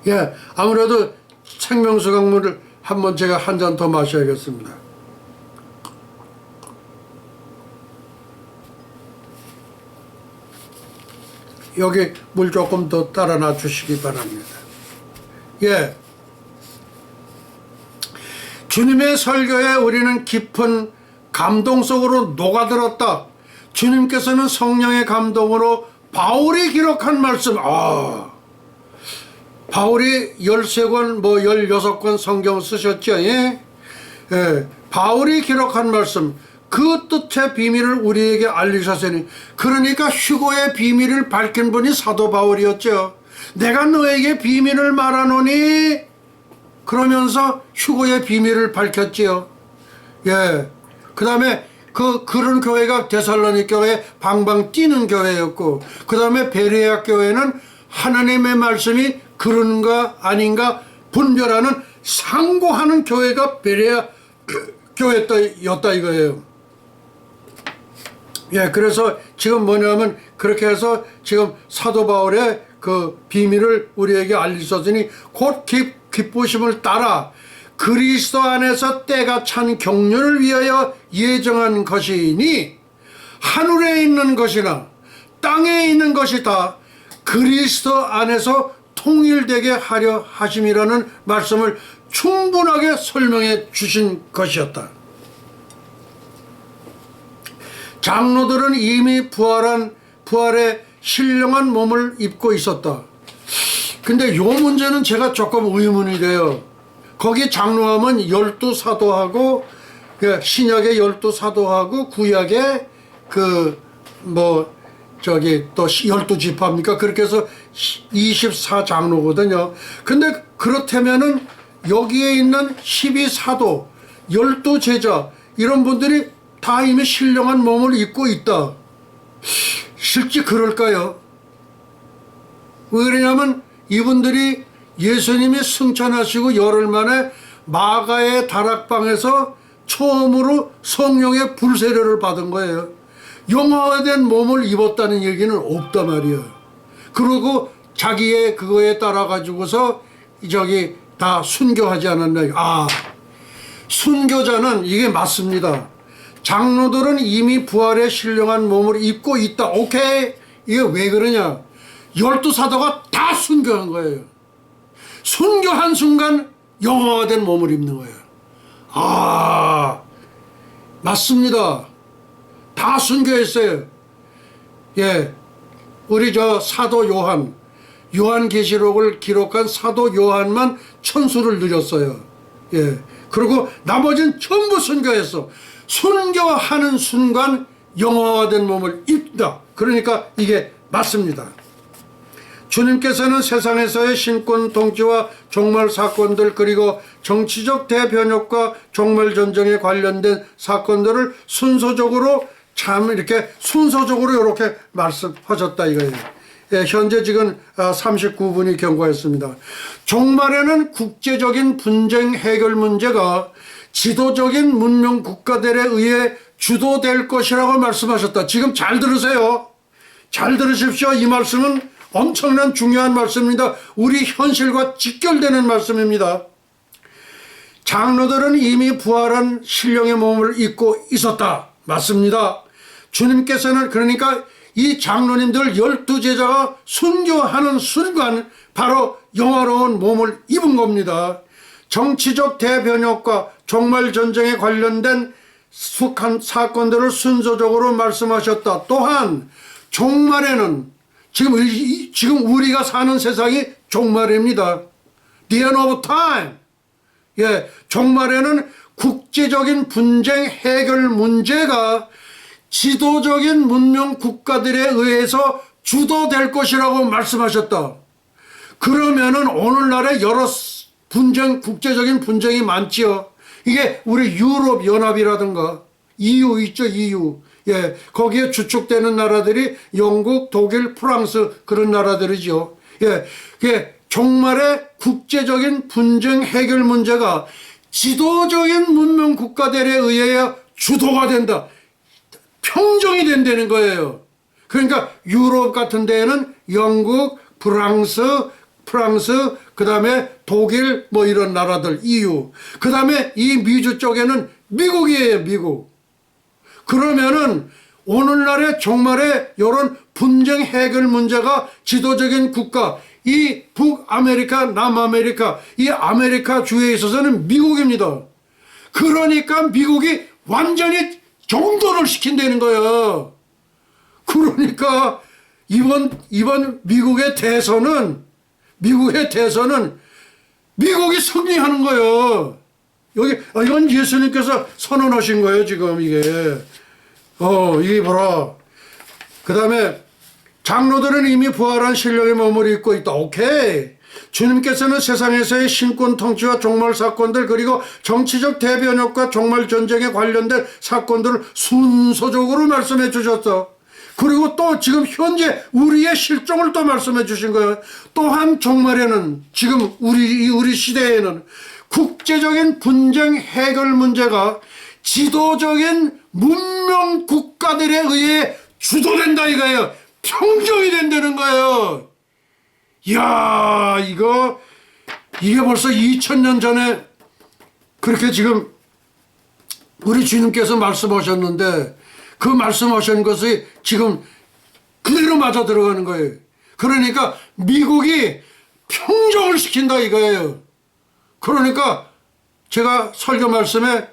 예, 아무래도 생명수 강물을 한번 제가 한 잔 더 마셔야겠습니다. 여기 물 조금 더 따라 놔주시기 바랍니다. 예. 주님의 설교에 우리는 깊은 감동 속으로 녹아들었다. 주님께서는 성령의 감동으로 바울이 기록한 말씀, 바울이 13권, 16권 성경 쓰셨죠. 예? 예. 바울이 기록한 말씀, 그 뜻의 비밀을 우리에게 알리셨으니, 그러니까 휴거의 비밀을 밝힌 분이 사도 바울이었죠. 내가 너에게 비밀을 말하노니 그러면서 휴거의 비밀을 밝혔지요. 예. 그 다음에 그런 교회가 데살로니가 교회 방방 뛰는 교회였고, 그 다음에 베레아 교회는 하나님의 말씀이 그런가 아닌가 분별하는 상고하는 교회가 베레아 교회였다 이거예요. 예, 그래서 지금 뭐냐면 그렇게 해서 지금 사도 바울의 그 비밀을 우리에게 알리셨으니 곧 기쁘심을 따라 그리스도 안에서 때가 찬 경륜을 위하여 예정한 것이니 하늘에 있는 것이나 땅에 있는 것이 다 그리스도 안에서 통일되게 하려 하심이라는 말씀을 충분하게 설명해 주신 것이었다. 장로들은 이미 부활의 신령한 몸을 입고 있었다. 근데 요 문제는 제가 조금 의문이 돼요. 거기 장로하면 12사도하고 신약의 12사도하고 구약의 또 12지파입니까? 그렇게 해서 24장로거든요. 근데 그렇다면은 여기에 있는 12사도, 12제자 이런 분들이 다 이미 신령한 몸을 입고 있다. 실제 그럴까요? 왜 그러냐면 이분들이 예수님이 승천하시고 열흘 만에 마가의 다락방에서 처음으로 성령의 불세례를 받은 거예요. 영화화된 몸을 입었다는 얘기는 없단 말이에요. 그리고 자기의 그거에 따라 가지고서 다 순교하지 않았나. 순교자는 이게 맞습니다. 장로들은 이미 부활의 신령한 몸을 입고 있다. 오케이. 이게 왜 그러냐? 12사도가 다 순교한 거예요. 순교한 순간 영화화된 몸을 입는 거예요. 맞습니다. 다 순교했어요. 예. 우리 사도 요한계시록을 기록한 사도 요한만 천수를 누렸어요. 예. 그리고 나머지는 전부 순교했어. 순교하는 순간 영화화된 몸을 입다. 그러니까 이게 맞습니다. 주님께서는 세상에서의 신권 통치와 종말 사건들 그리고 정치적 대변혁과 종말 전쟁에 관련된 사건들을 순서적으로 이렇게 말씀하셨다 이거예요. 예, 현재 지금 39분이 경과했습니다. 종말에는 국제적인 분쟁 해결 문제가 지도적인 문명 국가들에 의해 주도될 것이라고 말씀하셨다. 지금 잘 들으세요. 잘 들으십시오. 이 말씀은 엄청난 중요한 말씀입니다. 우리 현실과 직결되는 말씀입니다. 장로들은 이미 부활한 신령의 몸을 입고 있었다. 맞습니다. 주님께서는 그러니까 이 장로님들 12제자가 순교하는 순간 바로 영화로운 몸을 입은 겁니다. 정치적 대변혁과 종말전쟁에 관련된 수한 사건들을 순서적으로 말씀하셨다. 또한 종말에는 지금 우리가 사는 세상이 종말입니다. The end of time. 예, 종말에는 국제적인 분쟁 해결 문제가 지도적인 문명 국가들에 의해서 주도될 것이라고 말씀하셨다. 그러면은 오늘날에 여러 국제적인 분쟁이 많지요. 이게 우리 유럽 연합이라든가 EU 있죠, EU. 예, 거기에 주축되는 나라들이 영국, 독일, 프랑스 그런 나라들이죠. 예, 종말에 국제적인 분쟁 해결 문제가 지도적인 문명 국가들에 의해 주도가 된다. 평정이 된다는 거예요. 그러니까 유럽 같은 데에는 영국, 프랑스, 그 다음에 독일 뭐 이런 나라들 EU, 그 다음에 이 미주 쪽에는 미국이에요. 미국. 그러면은 오늘날의 종말에 이런 분쟁 해결 문제가 지도적인 국가, 이 북아메리카, 남아메리카, 이 아메리카 주에 있어서는 미국입니다. 그러니까 미국이 완전히 정돈을 시킨다는 거예요. 그러니까 이번 미국의 대선은 미국이 승리하는 거예요. 이건 예수님께서 선언하신 거예요, 지금 이게. 이게 봐라. 그 다음에 장로들은 이미 부활한 신령의 몸을 입고 있다. 오케이. 주님께서는 세상에서의 신권 통치와 종말 사건들 그리고 정치적 대변혁과 종말 전쟁에 관련된 사건들을 순서적으로 말씀해 주셨어. 그리고 또 지금 현재 우리의 실종을 또 말씀해 주신 거예요. 또한 종말에는 지금 우리 시대에는 국제적인 분쟁 해결 문제가 지도적인 문명 국가들에 의해 주도된다 이거예요. 평정이 된다는 거예요. 이야, 이게 벌써 2000년 전에 그렇게 지금 우리 주님께서 말씀하셨는데 그 말씀하신 것이 지금 그대로 맞아 들어가는 거예요. 그러니까 미국이 평정을 시킨다 이거예요. 그러니까 제가 설교 말씀에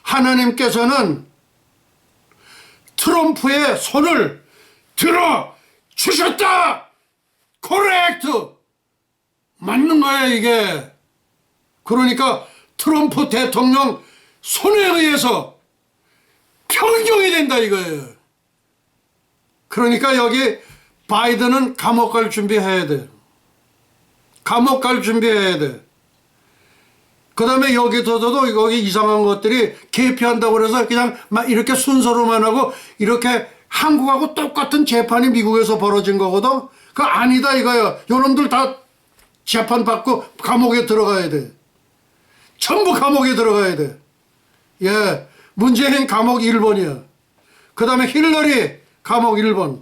하나님께서는 트럼프의 손을 들어 주셨다. 코렉트. 맞는 거예요 이게. 그러니까 트럼프 대통령 손에 의해서 평정이 된다 이거예요. 그러니까 여기 바이든은 감옥 갈 준비해야 돼. 감옥 갈 준비해야 돼. 그 다음에 여기서도 거기 이상한 것들이 개피한다고 그래서 그냥 막 이렇게 순서로만 하고 이렇게 한국하고 똑같은 재판이 미국에서 벌어진 거거든. 그거 아니다 이거야. 요놈들 다 재판 받고 감옥에 들어가야 돼. 전부 감옥에 들어가야 돼. 예, 문재인 감옥 1번이야. 그 다음에 힐러리 감옥 1번.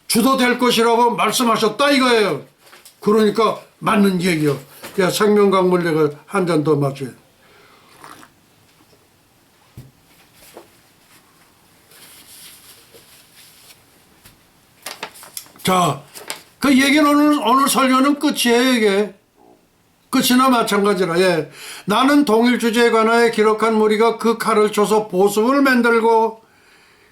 주도될 것이라고 말씀하셨다 이거예요. 그러니까 맞는 얘기요. 야, 생명강물 내가 한 잔 더 마셔. 자, 그 얘기는 오늘 설교는 끝이에요, 이게. 끝이나 마찬가지라. 예. 나는 동일 주제에 관하여 기록한 무리가 그 칼을 쳐서 보습을 만들고,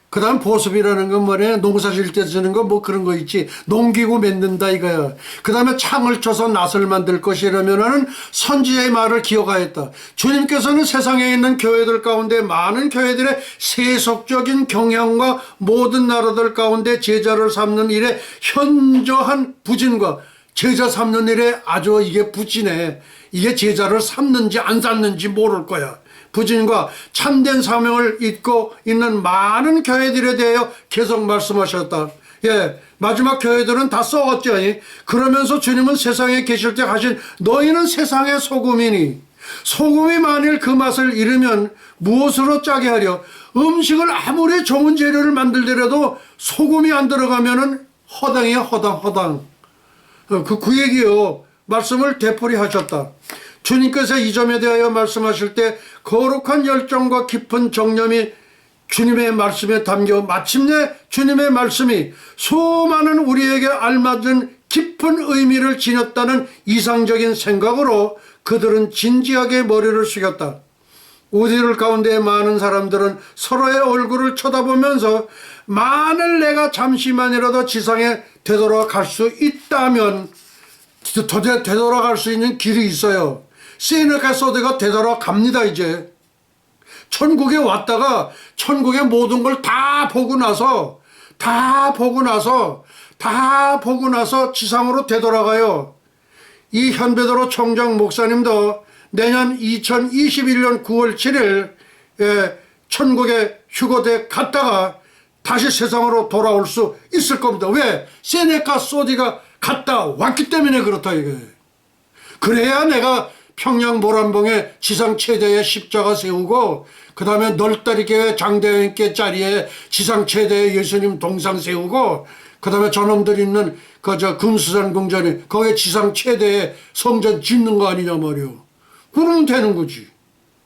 그 다음 보습이라는 건 뭐래? 농사 질 때 쓰는 거 뭐 그런 거 있지. 농기구 만든다 이거야. 그 다음에 창을 쳐서 낫을 만들 것이라면은 선지자의 말을 기억하였다. 주님께서는 세상에 있는 교회들 가운데 많은 교회들의 세속적인 경향과 모든 나라들 가운데 제자를 삼는 일에 현저한 부진과 제자 삼는 일에 아주 이게 부진해. 이게 제자를 삼는지 안 삼는지 모를 거야. 부진과 참된 사명을 잇고 있는 많은 교회들에 대하여 계속 말씀하셨다. 예, 마지막 교회들은 다 썩었죠. 그러면서 주님은 세상에 계실 때 하신 너희는 세상의 소금이니 소금이 만일 그 맛을 잃으면 무엇으로 짜게 하려. 음식을 아무리 좋은 재료를 만들더라도 소금이 안 들어가면은 허당이야 허당. 그 얘기요. 말씀을 되풀이 하셨다. 주님께서 이 점에 대하여 말씀하실 때 거룩한 열정과 깊은 정념이 주님의 말씀에 담겨 마침내 주님의 말씀이 수많은 우리에게 알맞은 깊은 의미를 지녔다는 이상적인 생각으로 그들은 진지하게 머리를 숙였다. 우리들 가운데 많은 사람들은 서로의 얼굴을 쳐다보면서 만일 내가 잠시만이라도 지상에 되돌아갈 수 있다면 되돌아갈 수 있는 길이 있어요. 세네카 소디가 되돌아갑니다. 이제 천국에 왔다가 천국의 모든 걸 다 보고 나서 지상으로 되돌아가요. 이 현배도로 총장 목사님도 내년 2021년 9월 7일 천국에 휴거돼 갔다가 다시 세상으로 돌아올 수 있을 겁니다. 왜? 세네카 소디가 갔다 왔기 때문에 그렇다 이거예요. 그래야 내가 평양 모란봉에 지상 최대의 십자가 세우고 그 다음에 널다리교회 장대현께 자리에 지상 최대의 예수님 동상 세우고 그 다음에 저놈들 있는 금수산 궁전에 거기에 지상 최대의 성전 짓는 거 아니냐 말이오. 그러면 되는 거지.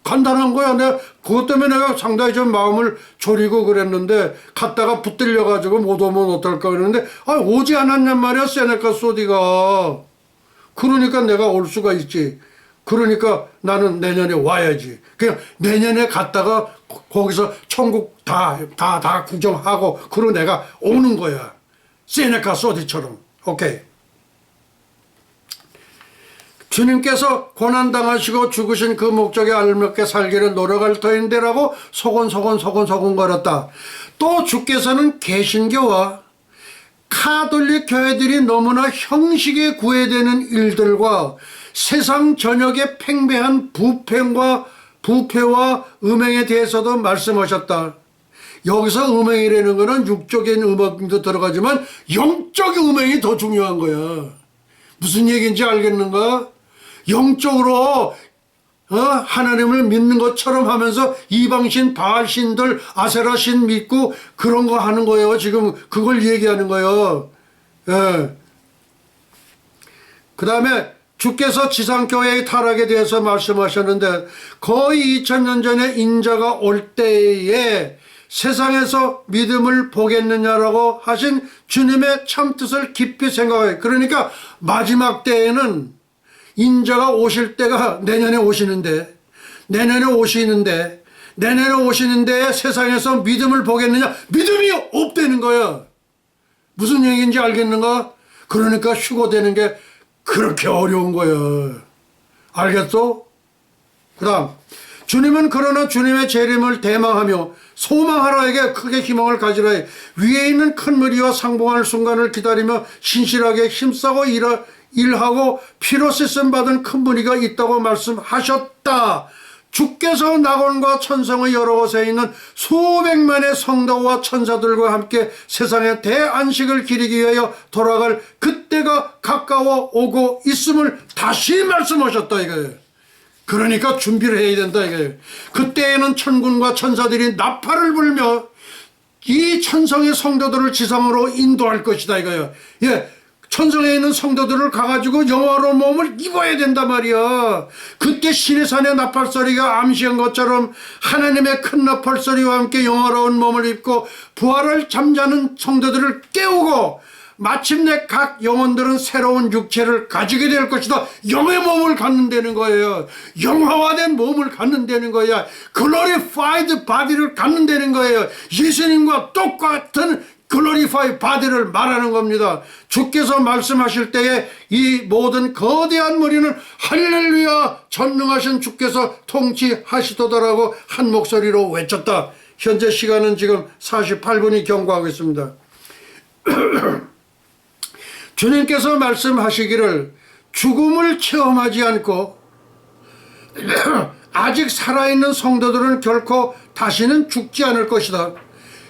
간단한 거야. 내가 그것 때문에 내가 상당히 좀 마음을 졸이고 그랬는데 갔다가 붙들려 가지고 못 오면 어떨까 그랬는데 오지 않았냔 말이야 세네카 소디가. 그러니까 내가 올 수가 있지. 그러니까 나는 내년에 와야지. 그냥 내년에 갔다가 거기서 천국 다 구경하고 그러고 내가 오는 거야. 세네카 소디처럼. 오케이. 주님께서 고난당하시고 죽으신 그 목적에 알맞게 살기를 노력할 터인데라고 소곤거렸다. 또 주께서는 개신교와 카톨릭 교회들이 너무나 형식에 구애되는 일들과 세상 전역의 팽배한 부패와 음행에 대해서도 말씀하셨다. 여기서 음행이라는 거는 육적인 음행도 들어가지만 영적 음행이 더 중요한 거야. 무슨 얘기인지 알겠는가? 영적으로 하나님을 믿는 것처럼 하면서 이방신, 바알신들, 아세라신 믿고 그런 거 하는 거예요. 지금 그걸 얘기하는 거예요. 예. 그 다음에 주께서 지상교회의 타락에 대해서 말씀하셨는데 거의 2000년 전에 인자가 올 때에 세상에서 믿음을 보겠느냐라고 하신 주님의 참뜻을 깊이 생각해요. 그러니까 마지막 때에는 인자가 오실 때가 내년에 오시는데 세상에서 믿음을 보겠느냐? 믿음이 없다는 거야. 무슨 얘기인지 알겠는가? 그러니까 휴거되는 게 그렇게 어려운 거야. 알겠어? 그 다음 주님은 그러나 주님의 재림을 대망하며 소망하라에게 크게 희망을 가지라 해 위에 있는 큰 무리와 상봉할 순간을 기다리며 신실하게 힘싸고 일하고 피로 씻음 받은 큰 무리가 있다고 말씀하셨다. 주께서 낙원과 천성의 여러 곳에 있는 수백만의 성도와 천사들과 함께 세상의 대안식을 기리기 위하여 돌아갈 그때가 가까워 오고 있음을 다시 말씀하셨다 이거예요. 그러니까 준비를 해야 된다 이거예요. 그때에는 천군과 천사들이 나팔을 불며 이 천성의 성도들을 지상으로 인도할 것이다 이거예요. 예. 천성에 있는 성도들을 가가지고 영화로운 몸을 입어야 된단 말이야. 그때 신의 산의 나팔소리가 암시한 것처럼 하나님의 큰 나팔소리와 함께 영화로운 몸을 입고 부활을 잠자는 성도들을 깨우고 마침내 각 영혼들은 새로운 육체를 가지게 될 것이다. 영의 몸을 갖는다는 거예요. 영화화된 몸을 갖는다는 거야. 글로리파이드 바디를 갖는다는 거예요. 예수님과 똑같은 글로리파이 바디를 말하는 겁니다. 주께서 말씀하실 때에 이 모든 거대한 무리는 할렐루야 전능하신 주께서 통치하시도다라고 한 목소리로 외쳤다. 현재 시간은 지금 48분이 경과하고 있습니다. 주님께서 말씀하시기를 죽음을 체험하지 않고 아직 살아있는 성도들은 결코 다시는 죽지 않을 것이다.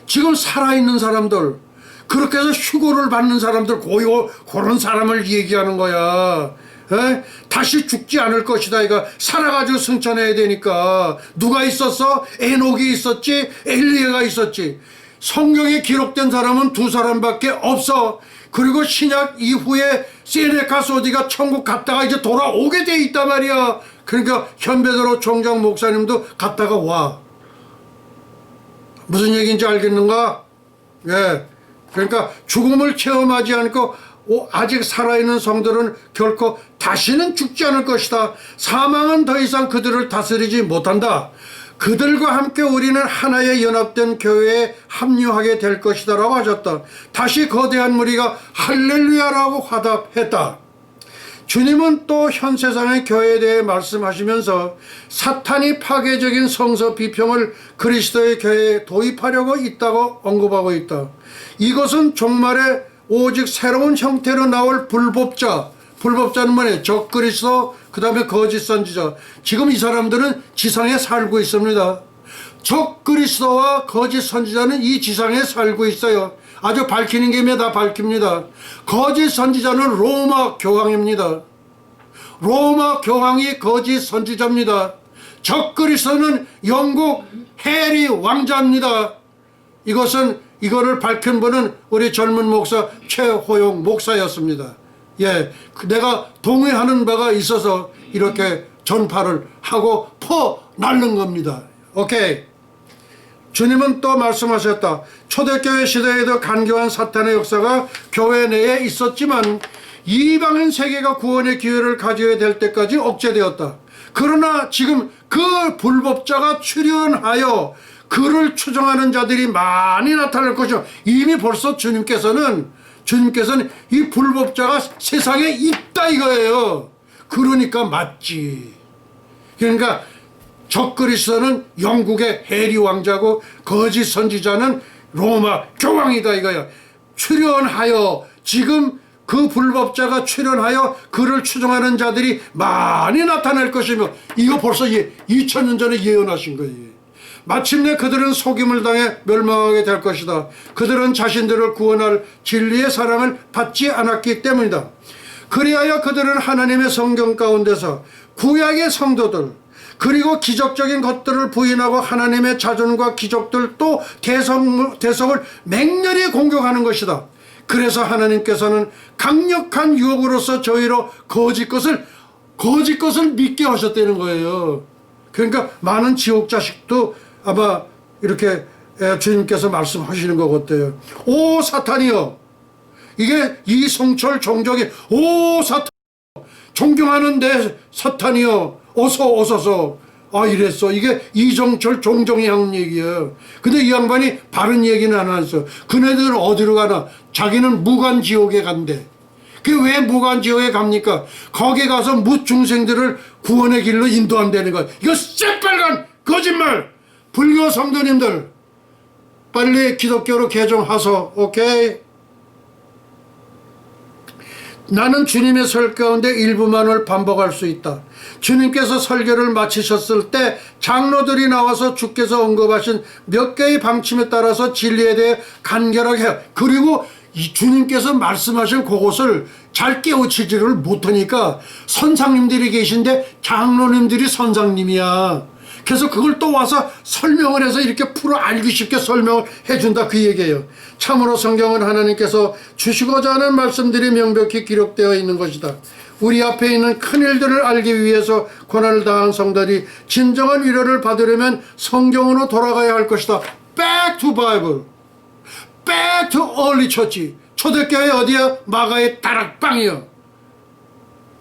지금 살아있는 사람들, 그렇게 해서 휴고를 받는 사람들, 그런 사람을 얘기하는 거야. 에? 다시 죽지 않을 것이다. 이거 살아가지고 승천해야 되니까. 누가 있었어? 에녹이 있었지, 엘리야가 있었지. 성경에 기록된 사람은 두 사람밖에 없어. 그리고 신약 이후에 세네카 소디가 천국 갔다가 이제 돌아오게 돼 있단 말이야. 그러니까 현배도로 총장 목사님도 갔다가 와. 무슨 얘기인지 알겠는가? 예. 그러니까 죽음을 체험하지 않고 아직 살아있는 성도는 결코 다시는 죽지 않을 것이다. 사망은 더 이상 그들을 다스리지 못한다. 그들과 함께 우리는 하나의 연합된 교회에 합류하게 될 것이다 라고 하셨다. 다시 거대한 무리가 할렐루야라고 화답했다. 주님은 또 현 세상의 교회에 대해 말씀하시면서 사탄이 파괴적인 성서 비평을 그리스도의 교회에 도입하려고 있다고 언급하고 있다. 이것은 종말에 오직 새로운 형태로 나올 불법자, 불법자는 뭐냐? 적그리스도, 그 다음에 거짓 선지자. 지금 이 사람들은 지상에 살고 있습니다. 적그리스도와 거짓 선지자는 이 지상에 살고 있어요. 아주 밝히는 김에 다 밝힙니다. 거짓 선지자는 로마 교황입니다. 로마 교황이 거짓 선지자입니다. 적그리스도는 영국 해리 왕자입니다. 이거를 밝힌 분은 우리 젊은 목사 최호용 목사였습니다. 예, 내가 동의하는 바가 있어서 이렇게 전파를 하고 퍼날른 겁니다. 오케이. 주님은 또 말씀하셨다. 초대교회 시대에도 간교한 사탄의 역사가 교회 내에 있었지만 이방인 세계가 구원의 기회를 가져야 될 때까지 억제되었다. 그러나 지금 그 불법자가 출현하여 그를 추종하는 자들이 많이 나타날 것이요. 이미 벌써 주님께서는 이 불법자가 세상에 있다 이거예요. 그러니까 맞지. 그러니까 적그리스도는 영국의 해리 왕자고 거짓 선지자는 로마 교황이다 이거야. 출현하여 지금 그 불법자가 출현하여 그를 추종하는 자들이 많이 나타날 것이며 이거 벌써 2000년 전에 예언하신 거예요. 마침내 그들은 속임을 당해 멸망하게 될 것이다. 그들은 자신들을 구원할 진리의 사랑을 받지 않았기 때문이다. 그리하여 그들은 하나님의 성경 가운데서 구약의 성도들 그리고 기적적인 것들을 부인하고 하나님의 자존과 기적들 또 대성을 맹렬히 공격하는 것이다. 그래서 하나님께서는 강력한 유혹으로서 저희로 거짓 것을 믿게 하셨다는 거예요. 그러니까 많은 지옥 자식도 아마 이렇게 주님께서 말씀하시는 것 같아요. 오 사탄이여, 이게 이성철 종족이 오 사탄 존경하는 내 사탄이여 어서 오소서. 아 이랬어. 이게 이정철 종종이 하는 얘기야. 근데 이 양반이 바른 얘기는 안 했어. 그네들은 어디로 가나? 자기는 무간지옥에 간대. 그 왜 무간지옥에 갑니까? 거기 가서 무중생들을 구원의 길로 인도한다는 거야. 이거 새빨간 거짓말. 불교 성도님들 빨리 기독교로 개종하소. 오케이? 나는 주님의 설 가운데 일부만을 반복할 수 있다. 주님께서 설교를 마치셨을 때 장로들이 나와서 주께서 언급하신 몇 개의 방침에 따라서 진리에 대해 간결하게 해요. 그리고 이 주님께서 말씀하신 그것을 잘 깨우치지를 못하니까 선상님들이 계신데 장로님들이 선상님이야. 그래서 그걸 또 와서 설명을 해서 이렇게 풀어 알기 쉽게 설명을 해준다 그 얘기예요. 참으로 성경은 하나님께서 주시고자 하는 말씀들이 명백히 기록되어 있는 것이다. 우리 앞에 있는 큰일들을 알기 위해서 고난을 당한 성도들이 진정한 위로를 받으려면 성경으로 돌아가야 할 것이다. Back to Bible. Back to early church. 초대교회 어디야? 마가의 다락방이야.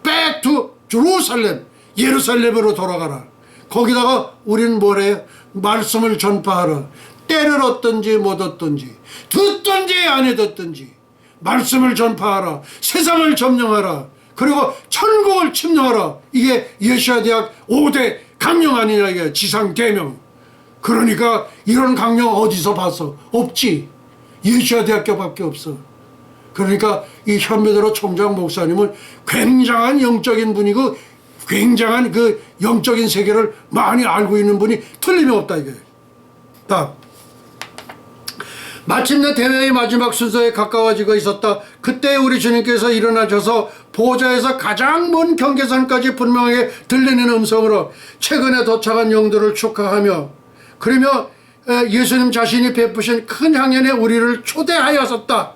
Back to Jerusalem. 예루살렘으로 돌아가라. 거기다가 우리는 뭐래요? 말씀을 전파하라. 때를 얻든지 못 얻든지 듣든지 안 듣든지 말씀을 전파하라. 세상을 점령하라. 그리고 천국을 침노하라. 이게 예수야대학 5대 강령 아니냐 이게 지상계명. 그러니까 이런 강령 어디서 봤어? 없지. 예수야대학교밖에 없어. 그러니까 이 현배대로 총장 목사님은 굉장한 영적인 분이고 굉장한 그 영적인 세계를 많이 알고 있는 분이 틀림이 없다 이게. 답. 마침내 대회의 마지막 순서에 가까워지고 있었다. 그때 우리 주님께서 일어나셔서 보좌에서 가장 먼 경계선까지 분명하게 들리는 음성으로 최근에 도착한 영들을 축하하며 그러며 예수님 자신이 베푸신 큰 향연에 우리를 초대하였었다.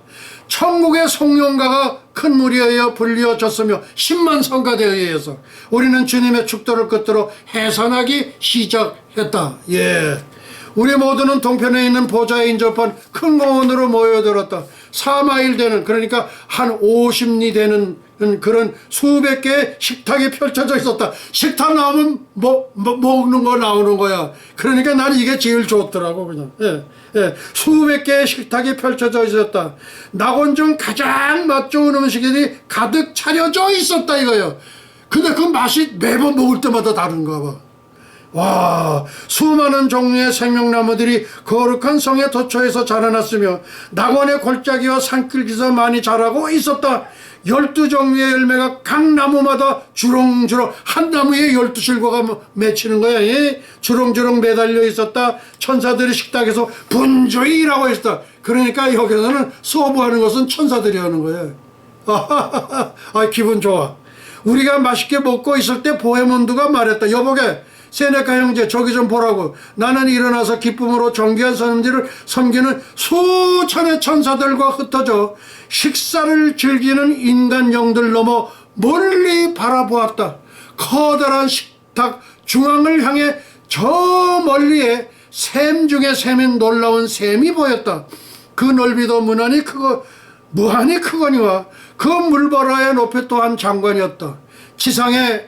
천국의 송영가가 큰 무리에 의해 불리어졌으며 10만 성가대에 의해서 우리는 주님의 축도를 끝으로 해산하기 시작했다. 예, 우리 모두는 동편에 있는 보좌에 인접한 큰 공원으로 모여들었다. 4마일 되는, 그러니까 한 50리 되는 그런 수백 개의 식탁이 펼쳐져 있었다. 식탁 나오면 먹는 거 나오는 거야. 그러니까 나는 이게 제일 좋더라고, 그냥. 수백 개의 식탁이 펼쳐져 있었다. 낙원 중 가장 맛 좋은 음식들이 가득 차려져 있었다 이거예요. 근데 그 맛이 매번 먹을 때마다 다른가 봐. 와, 수많은 종류의 생명나무들이 거룩한 성의 도처에서 자라났으며 낙원의 골짜기와 산길에서 많이 자라고 있었다. 12종류의 열매가 각 나무마다 주렁주렁, 한 나무에 12실과가 맺히는 거야. 주렁주렁 매달려 있었다. 천사들이 식탁에서 분주히 일하고 있었다. 그러니까 여기서는 서브하는 것은 천사들이 하는 거야. 아, 기분 좋아. 우리가 맛있게 먹고 있을 때 보헤몬드가 말했다. 여보게, 세네카 형제, 저기 좀 보라고. 나는 일어나서 기쁨으로 존귀한 선생님들을 섬기는 수천의 천사들과 흩어져 식사를 즐기는 인간 영들 넘어 멀리 바라보았다. 커다란 식탁 중앙을 향해 저 멀리에 샘 중에 샘인 놀라운 샘이 보였다. 그 넓이도 무한히 크거니와 그 물보라의 높이 또한 장관이었다. 지상에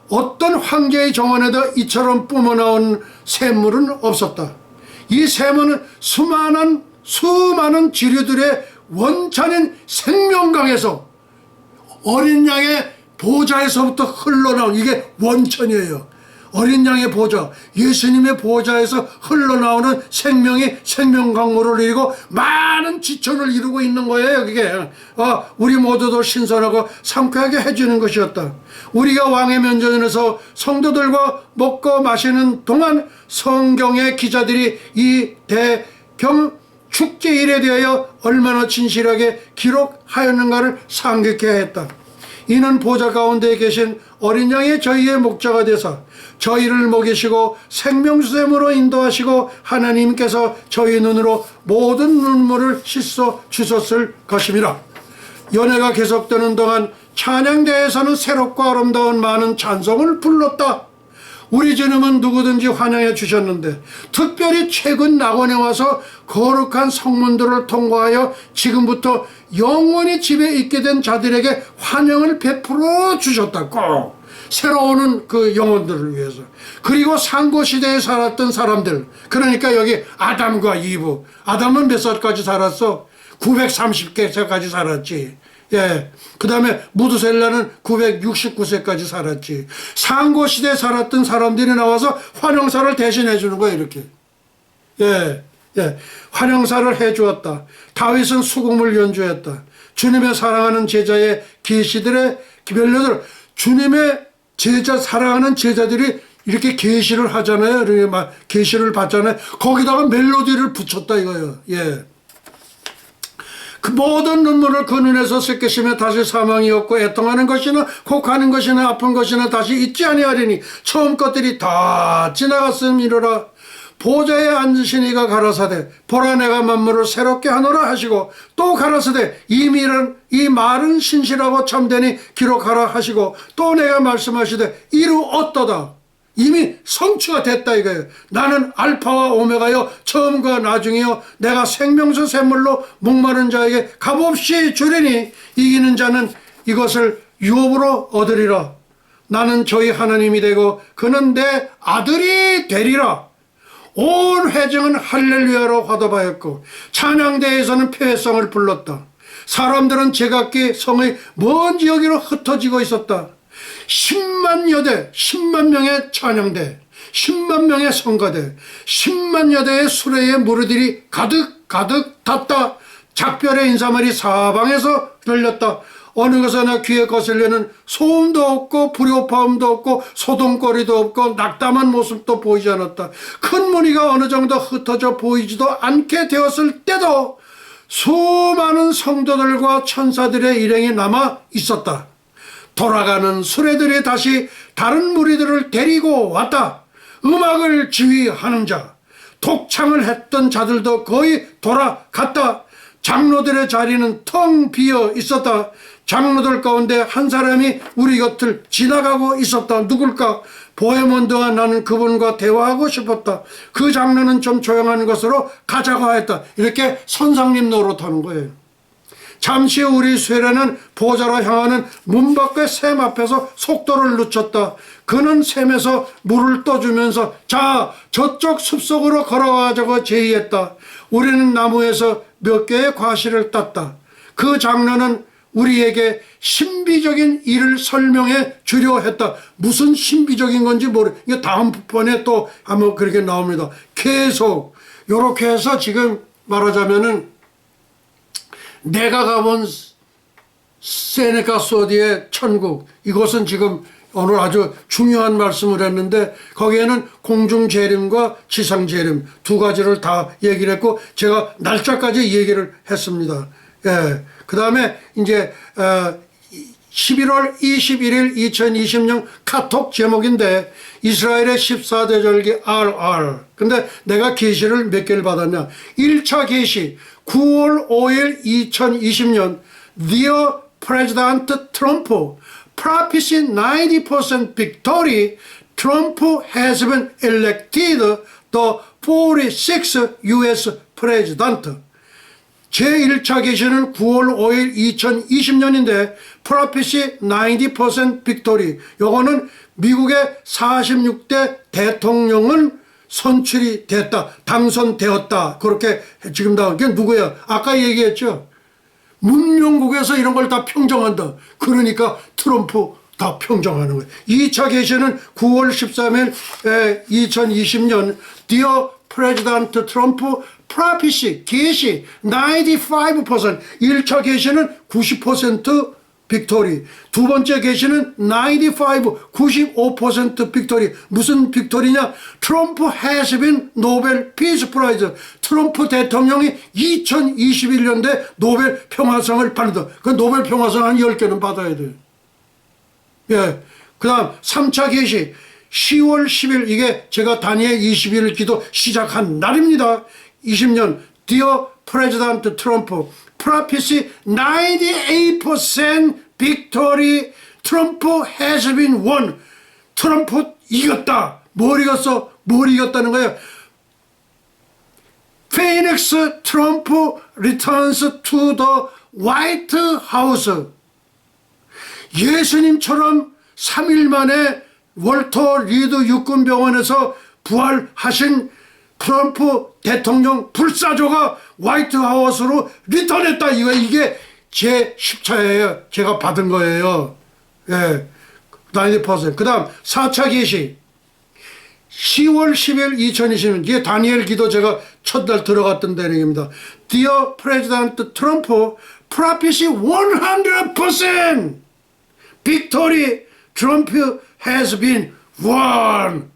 어떤 황제의 정원에도 이처럼 뿜어나온 샘물은 없었다. 이 샘은 수많은 지류들의 원천인 생명강에서 어린 양의 보좌에서부터 흘러나온, 이게 원천이에요. 어린 양의 보좌, 예수님의 보좌에서 흘러나오는 생명이 생명강물을 이루고 많은 지천을 이루고 있는 거예요. 그게 우리 모두도 신선하고 상쾌하게 해주는 것이었다. 우리가 왕의 면전에서 성도들과 먹고 마시는 동안 성경의 기자들이 이 대경 축제일에 대하여 얼마나 진실하게 기록하였는가를 상기케 했다. 이는 보좌 가운데 계신 어린 양이 저희의 목자가 되사 저희를 먹이시고 생명수샘으로 인도하시고 하나님께서 저희 눈으로 모든 눈물을 씻어 주셨을 것임이라. 연회가 계속되는 동안 찬양대에서는 새롭고 아름다운 많은 찬송을 불렀다. 우리 주님은 누구든지 환영해 주셨는데 특별히 최근 낙원에 와서 거룩한 성문들을 통과하여 지금부터 영원히 집에 있게 된 자들에게 환영을 베풀어 주셨다고. 새로 오는 그 영혼들을 위해서. 그리고 상고시대에 살았던 사람들, 그러니까 여기 아담과 이브. 아담은 몇 살까지 살았어? 930세까지 살았지. 그 다음에 무드셀라는 969세까지 살았지. 상고시대에 살았던 사람들이 나와서 환영사를 대신해 주는 거야, 이렇게. 환영사를 해 주었다. 다윗은 수금을 연주했다. 주님의 사랑하는 제자의 계시들의 별로들, 주님의 사랑하는 제자들이 이렇게 계시를 하잖아요. 이렇게 막 계시를 받잖아요. 거기다가 멜로디를 붙였다 이거예요. 그 모든 눈물을 그 눈에서 씻기시며 다시 사망이 없고 애통하는 것이나 곡하는 것이나 아픈 것이나 다시 있지 아니하리니 처음 것들이 다 지나갔음이로라. 보좌에 앉으신 이가 가라사대 보라 내가 만물을 새롭게 하노라 하시고 또 가라사대 이 말은 신실하고 참되니 기록하라 하시고 또 내가 말씀하시되 이루었도다. 이미 성취가 됐다 이거예요. 나는 알파와 오메가여 처음과 나중이여 내가 생명수 샘물로 목마른 자에게 값없이 주리니 이기는 자는 이것을 유업으로 얻으리라. 나는 저희 하나님이 되고 그는 내 아들이 되리라. 온 회중은 할렐루야로 화답하였고 찬양대에서는 표회성을 불렀다. 사람들은 제각기 성의 먼 지역으로 흩어지고 있었다. 10만 여대, 10만 명의 찬양대, 10만 명의 성가대, 10만 여대의 수레의 무리들이 가득 탔다. 작별의 인사말이 사방에서 들렸다. 어느 것에나 귀에 거슬리는 소음도 없고 불효파음도 없고 소동거리도 없고 낙담한 모습도 보이지 않았다. 큰 무리가 어느 정도 흩어져 보이지도 않게 되었을 때도 수많은 성도들과 천사들의 일행이 남아 있었다. 돌아가는 수레들이 다시 다른 무리들을 데리고 왔다. 음악을 지휘하는 자, 독창을 했던 자들도 거의 돌아갔다. 장로들의 자리는 텅 비어 있었다. 장로들 가운데 한 사람이 우리 곁을 지나가고 있었다. 누굴까? 보헤몬드와 나는 그분과 대화하고 싶었다. 그 장로는 좀 조용한 곳으로 가자고 하였다. 이렇게 선상님 노릇하는 거예요. 잠시 후 우리 수레는 보좌로 향하는 문 밖의 샘 앞에서 속도를 늦췄다. 그는 샘에서 물을 떠주면서 자, 저쪽 숲속으로 걸어가자고 제의했다. 우리는 나무에서 몇 개의 과실을 땄다. 그 장로는 우리에게 신비적인 일을 설명해 주려 했다. 무슨 신비적인 건지 이게 다음 번에 또 한번 그렇게 나옵니다. 계속 요렇게 해서 지금 말하자면은 내가 가본 세네카 소디의 천국, 이것은 지금 오늘 아주 중요한 말씀을 했는데 거기에는 공중재림과 지상재림 두 가지를 다 얘기를 했고 제가 날짜까지 얘기를 했습니다. 예. 그 다음에 이제 11월 21일 2020년 카톡 제목인데 이스라엘의 14대 절기 RR. 근데 내가 계시를 몇 개를 받았냐. 1차 계시 9월 5일 2020년 Dear President Trump, Prophecy 90% victory, Trump has been elected the 46th US President. 제1차 계시는 9월 5일 2020년인데 Prophecy 90% victory. 요거는 미국의 46대 대통령은 선출이 됐다. 당선되었다. 그렇게 지금 나온 게 누구야? 아까 얘기했죠. 문명국에서 이런 걸 다 평정한다. 그러니까 트럼프 다 평정하는 거예요. 2차 계시는 9월 13일 2020년 Dear President Trump Prophecy 계시 95%. 1차 계시는 90% 빅토리. 두 번째 계시는 95% 빅토리. 무슨 빅토리냐? 트럼프 has been 노벨 피스 프라이즈. 트럼프 대통령이 2021년대 노벨 평화상을 받는다. 그 노벨 평화상 한 10개는 받아야 돼요. 예. 그 다음 3차 계시 10월 10일 이게 제가 다니엘 21일 기도 시작한 날입니다. 20년 Dear President Trump Prophecy 98% victory Trump has been won. 트럼프 이겼다. 뭘 이겼어? 뭘 이겼다는 거야? Phoenix Trump returns to the White House. 예수님처럼 3일 만에 월터 리드 육군병원에서 부활하신 트럼프 대통령 불사조가 화이트하우스로 리턴했다. 이게 제 10차예요. 제가 받은 거예요. 예. 90%. 그 다음 4차 계시 10월 10일 2020년 이게 다니엘 기도 제가 첫날 들어갔던 내용입니다. Dear President Trump, Prophecy 100% Victory Trump has been won.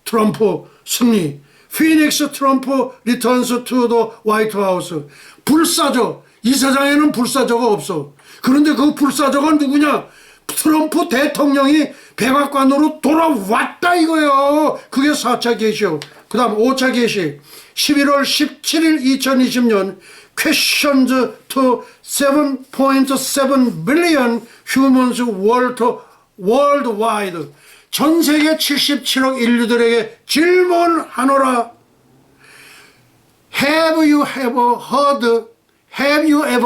트럼프 승리. 피닉스 트럼프 리턴스 투 더 화이트 하우스. 불사조. 이 세상에는 불사조가 없어. 그런데 그 불사조가 누구냐? 트럼프 대통령이 백악관으로 돌아왔다 이거예요. 그게 4차 계시요. 그 다음 5차 계시 11월 17일 2020년 Questions to 7.7 billion humans worldwide. 전 세계 77억 인류들에게 질문하노라. Have you ever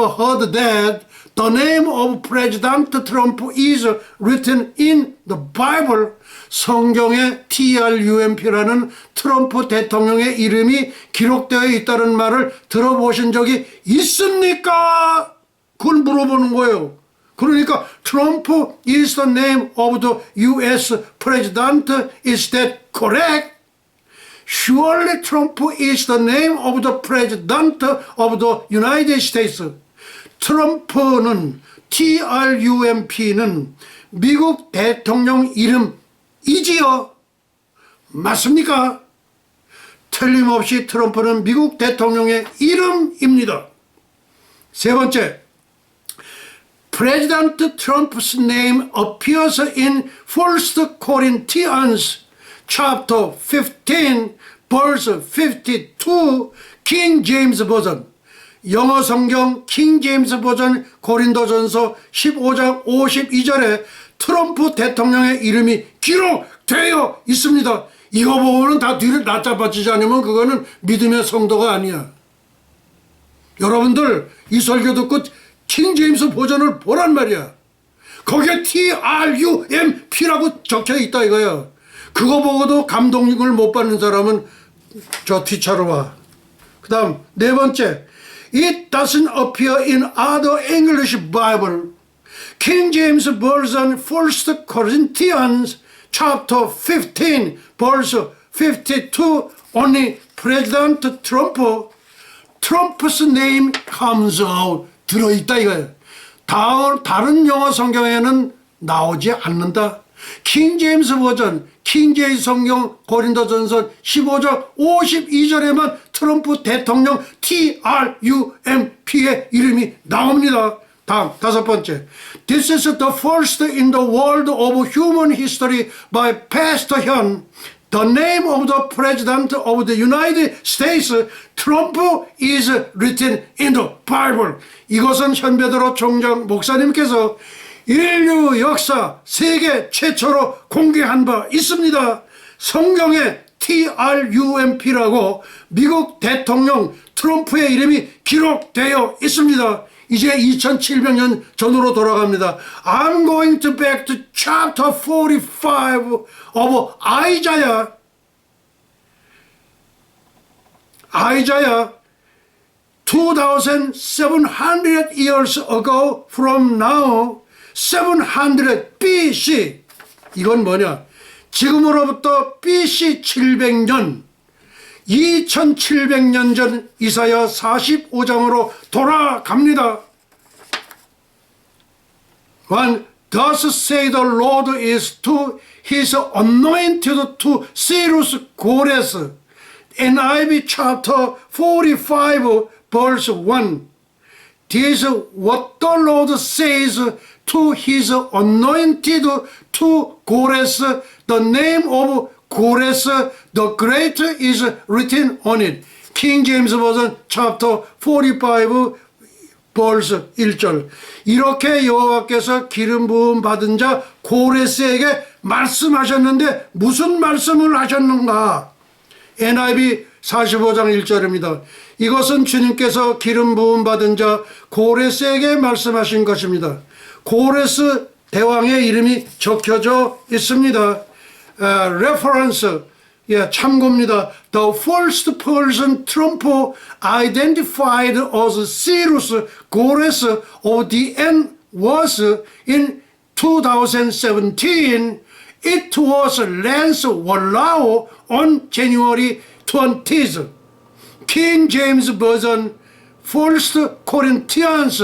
heard that the name of President Trump is written in the Bible? 성경에 TRUMP라는 트럼프 대통령의 이름이 기록되어 있다는 말을 들어보신 적이 있습니까? 그걸 물어보는 거예요. 그러니까 트럼프 is the name of the US President. Is that correct? Surely Trump is the name of the President of the United States. 트럼프는 TRUMP는 미국 대통령 이름이지요. 맞습니까? 틀림없이 트럼프는 미국 대통령의 이름입니다. 세 번째, President Trump's name appears in 1 Corinthians chapter 15 verse 52 King James version. 영어 성경 킹 제임스 버전 고린도전서 15장 52절에 트럼프 대통령의 이름이 기록되어 있습니다. 이거 보고는 다 뒤를 낮잡아지지 않으면 그거는 믿음의 성도가 아니야. 여러분들 이 설교 듣고 킹 제임스 버전을 보란 말이야. 거기에 TRUMP라고 적혀 있다 이거야. 그거 보고도 감동을 못 받는 사람은 저 뒤차로 와. 그 다음 네 번째, It doesn't appear in other English Bible. King James Version 1 Corinthians chapter 15 verse 52 only President Trump's name comes out. 들어있다 이거예요. 다른 영어 성경에는 나오지 않는다. 킹 제임스 버전, 킹 제임스 성경 고린도전서 15장 52절에만 트럼프 대통령 TRUMP의 이름이 나옵니다. 다음 다섯 번째, This is the first in the world of human history by Pastor Hyun. The name of the President of the United States, Trump, is written in the Bible. 이것은 현베드로 총장 목사님께서 인류 역사 세계 최초로 공개한 바 있습니다. 성경에 TRUMP라고 미국 대통령 트럼프의 이름이 기록되어 있습니다. 이제 2700년 전으로 돌아갑니다. I'm going to back to chapter 45 of Isaiah. Isaiah 2,700 years ago from now, 700 BC. 이건 뭐냐? 지금으로부터 BC 700년, 2700년 전 이사야 45장으로 돌아갑니다. When thus say the Lord is to his anointed to Cyrus Gores. NIV chapter 45 verse 1. This is what the Lord says to his anointed to Gores. The name of Gores the Great is written on it. King James Version chapter 45 verse 1절. 이렇게 여호와께서 기름 부음 받은 자 고레스에게 말씀하셨는데 무슨 말씀을 하셨는가? NIV 45장 1절입니다. 이것은 주님께서 기름 부음 받은 자 고레스에게 말씀하신 것입니다. 고레스 대왕의 이름이 적혀져 있습니다. reference, 참고입니다. The first person Trump identified as Cyrus Gores of the end was in 2017. It was Lance Wallau on January 20th. King James Version 1 Corinthians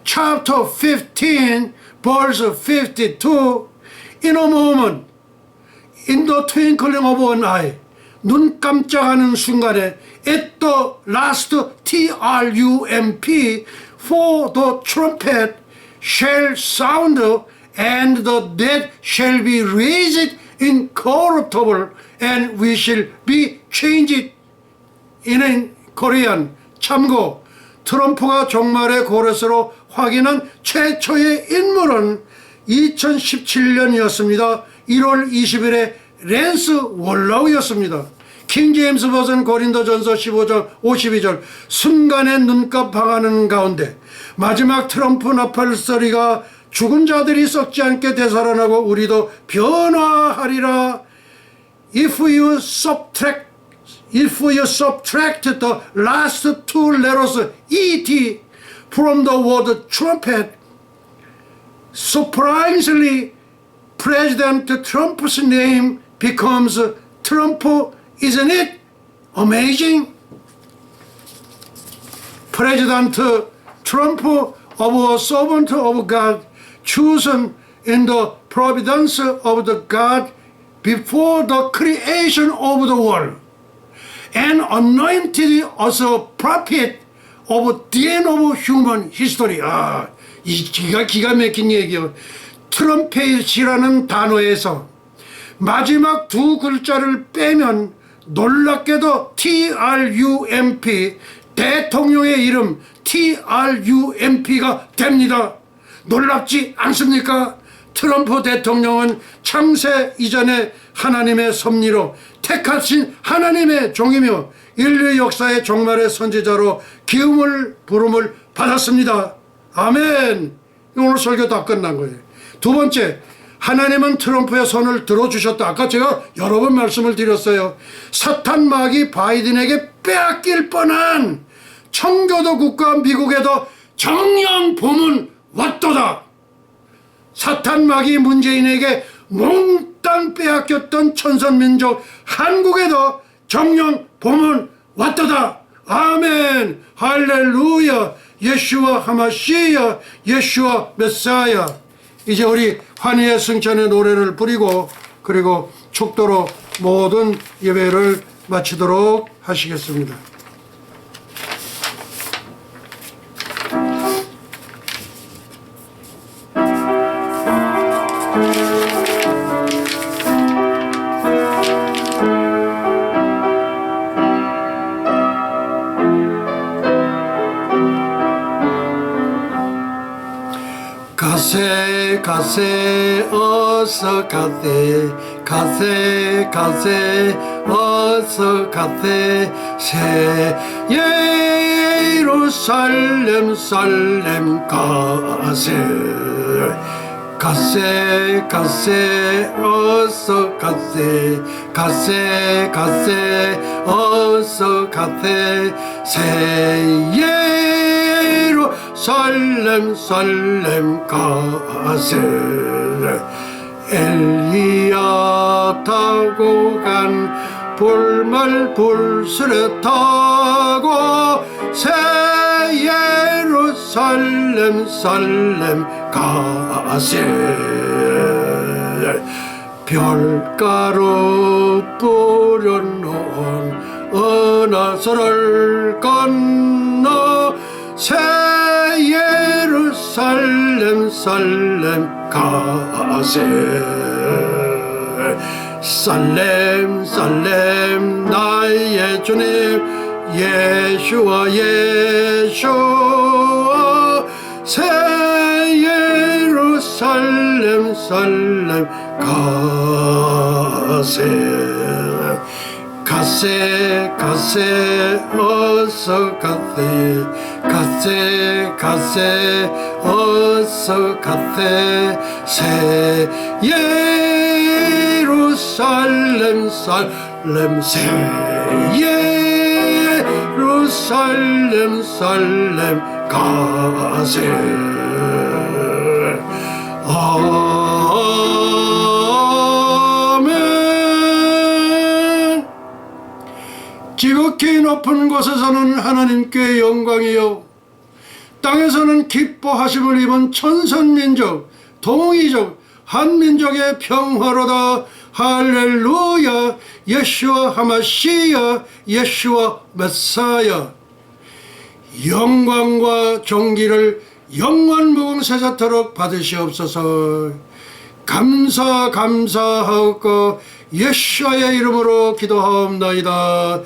chapter 15 verse 52. In a moment, in the twinkling of an eye, 눈 깜짝하는 순간에, at the last TRUMP, for the trumpet shall sound, and the dead shall be raised incorruptible, and we shall be changed. in Korean. 참고, 트럼프가 종말의 고레스로 확인한 최초의 인물은 2017년이었습니다. 1월 20일에 랜스 월라우였습니다. 킹 제임스 버전 고린도전서 15장 52절. 순간의 눈값 방하는 가운데 마지막 트럼프 나팔 소리가 죽은 자들이 썩지 않게 되살아나고 우리도 변화하리라. If you subtract the last two letters ET from the word trumpet, surprisingly, President Trump's name becomes Trump. Isn't it amazing? President Trump, of a servant of God, chosen in the providence of the God before the creation of the world, and anointed as a prophet of the end of human history. 기가 막힌 얘기예요. 트럼펫이라는 단어에서 마지막 두 글자를 빼면 놀랍게도 TRUMP, 대통령의 이름 TRUMP가 됩니다. 놀랍지 않습니까? 트럼프 대통령은 창세 이전에 하나님의 섭리로 택하신 하나님의 종이며 인류 역사의 종말의 선지자로 기움을 부름을 받았습니다. 아멘. 오늘 설교 다 끝난 거예요. 두 번째, 하나님은 트럼프의 손을 들어주셨다. 아까 제가 여러 번 말씀을 드렸어요. 사탄 마귀 바이든에게 빼앗길 뻔한 청교도 국가 미국에도 정령 봄은 왔도다. 사탄 마귀 문재인에게 몽땅 빼앗겼던 천선민족 한국에도 정령 봄은 왔도다. 아멘. 할렐루야. 예슈와 하마시야. 예슈와 메사야. 이제 우리 환희의 승천의 노래를 부리고 그리고 축도로 모든 예배를 마치도록 하시겠습니다. 가세 가세 어서 가세 가세 가세 어서 가세 새 예루살렘 살렘 가세 가세 가세 어서 가세 가세 가세 어서 가세 새 예루살렘 살렘 가세 엘리야 타고 간 불말 불술에 타고 새 예루살렘 살렘 가세 별가루 뿌려놓은 은하수를 건너 새 예루살렘 살렘 가세 살렘 살렘 나의 주님 예수와 예수와 새 예루살렘 살렘 가세 가세 가세 어서 가세 가세 가세 어서 가세 새 예루살렘 살렘 새 예루살렘 살렘 가세 아멘. 지극히 높은 곳에서는 하나님께 영광이요 땅에서는 기뻐하심을 입은 천선민족 동이족 한민족의 평화로다. 할렐루야. 예슈와 하마시야. 예슈와 메사야. 영광과 존귀를 영원 무궁세자토록 받으시옵소서. 감사하옵고 예수의 이름으로 기도하옵나이다.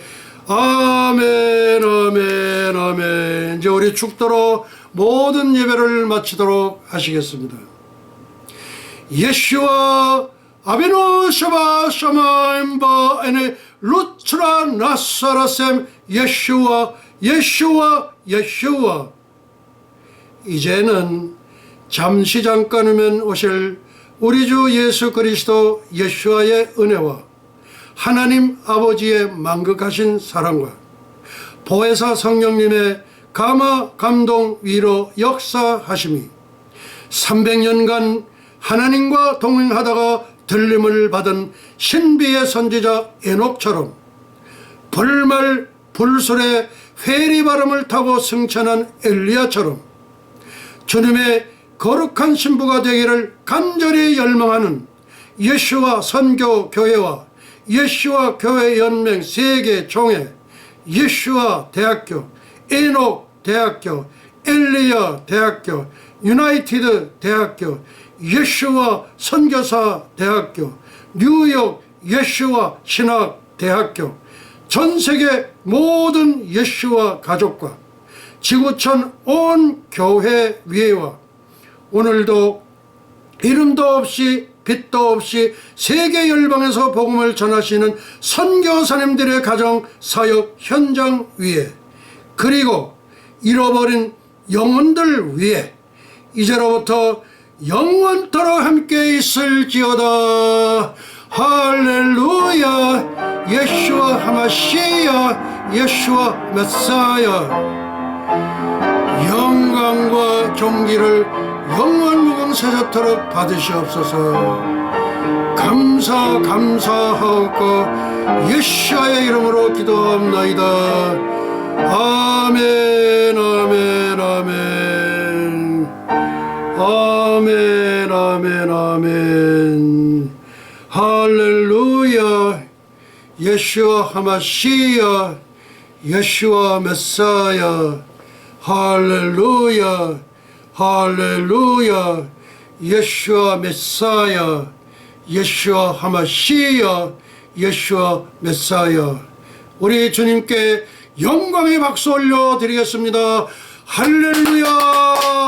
아멘 아멘 아멘. 이제 우리 축도로 모든 예배를 마치도록 하시겠습니다. 예수와 아비노 샤바 샤마임바 에네 루트라 나사라셈 예수와 예수와 예수와. 이제는 잠시 잠깐이면 오실 우리 주 예수 그리스도 예수와의 은혜와 하나님 아버지의 만극하신 사랑과 보혜사 성령님의 감화 감동 위로 역사하심이 300년간 하나님과 동행하다가 들림을 받은 신비의 선지자 에녹처럼 불말 불술의 회리바람을 타고 승천한 엘리야처럼 주님의 거룩한 신부가 되기를 간절히 열망하는 예수와 선교 교회와 예수와 교회 연맹 세계 종회, 예수와 대학교, 에녹 대학교, 엘리야 대학교, 유나이티드 대학교, 예수와 선교사 대학교, 뉴욕 예수와 신학 대학교, 전 세계 모든 예수와 가족과 지구촌 온 교회 위에와 오늘도 이름도 없이 빛도 없이 세계 열방에서 복음을 전하시는 선교사님들의 가정 사역 현장 위에 그리고 잃어버린 영혼들 위에 이제로부터 영원토록 함께 있을지어다. 할렐루야. 예수와 하마시야. 예수와 메사야. 영광과 존귀를 영원 무궁세자토록 받으시옵소서. 감사하옵고 예수의 이름으로 기도합나이다. 아멘 아멘 아멘 아멘 아멘 아멘. 할렐루야. 예수와 하마시야. 예수와 메사야. 할렐루야. 할렐루야. 예수와 메사야. 예수와 하마시야. 예수와 메사야. 우리 주님께 영광의 박수 올려드리겠습니다. 할렐루야.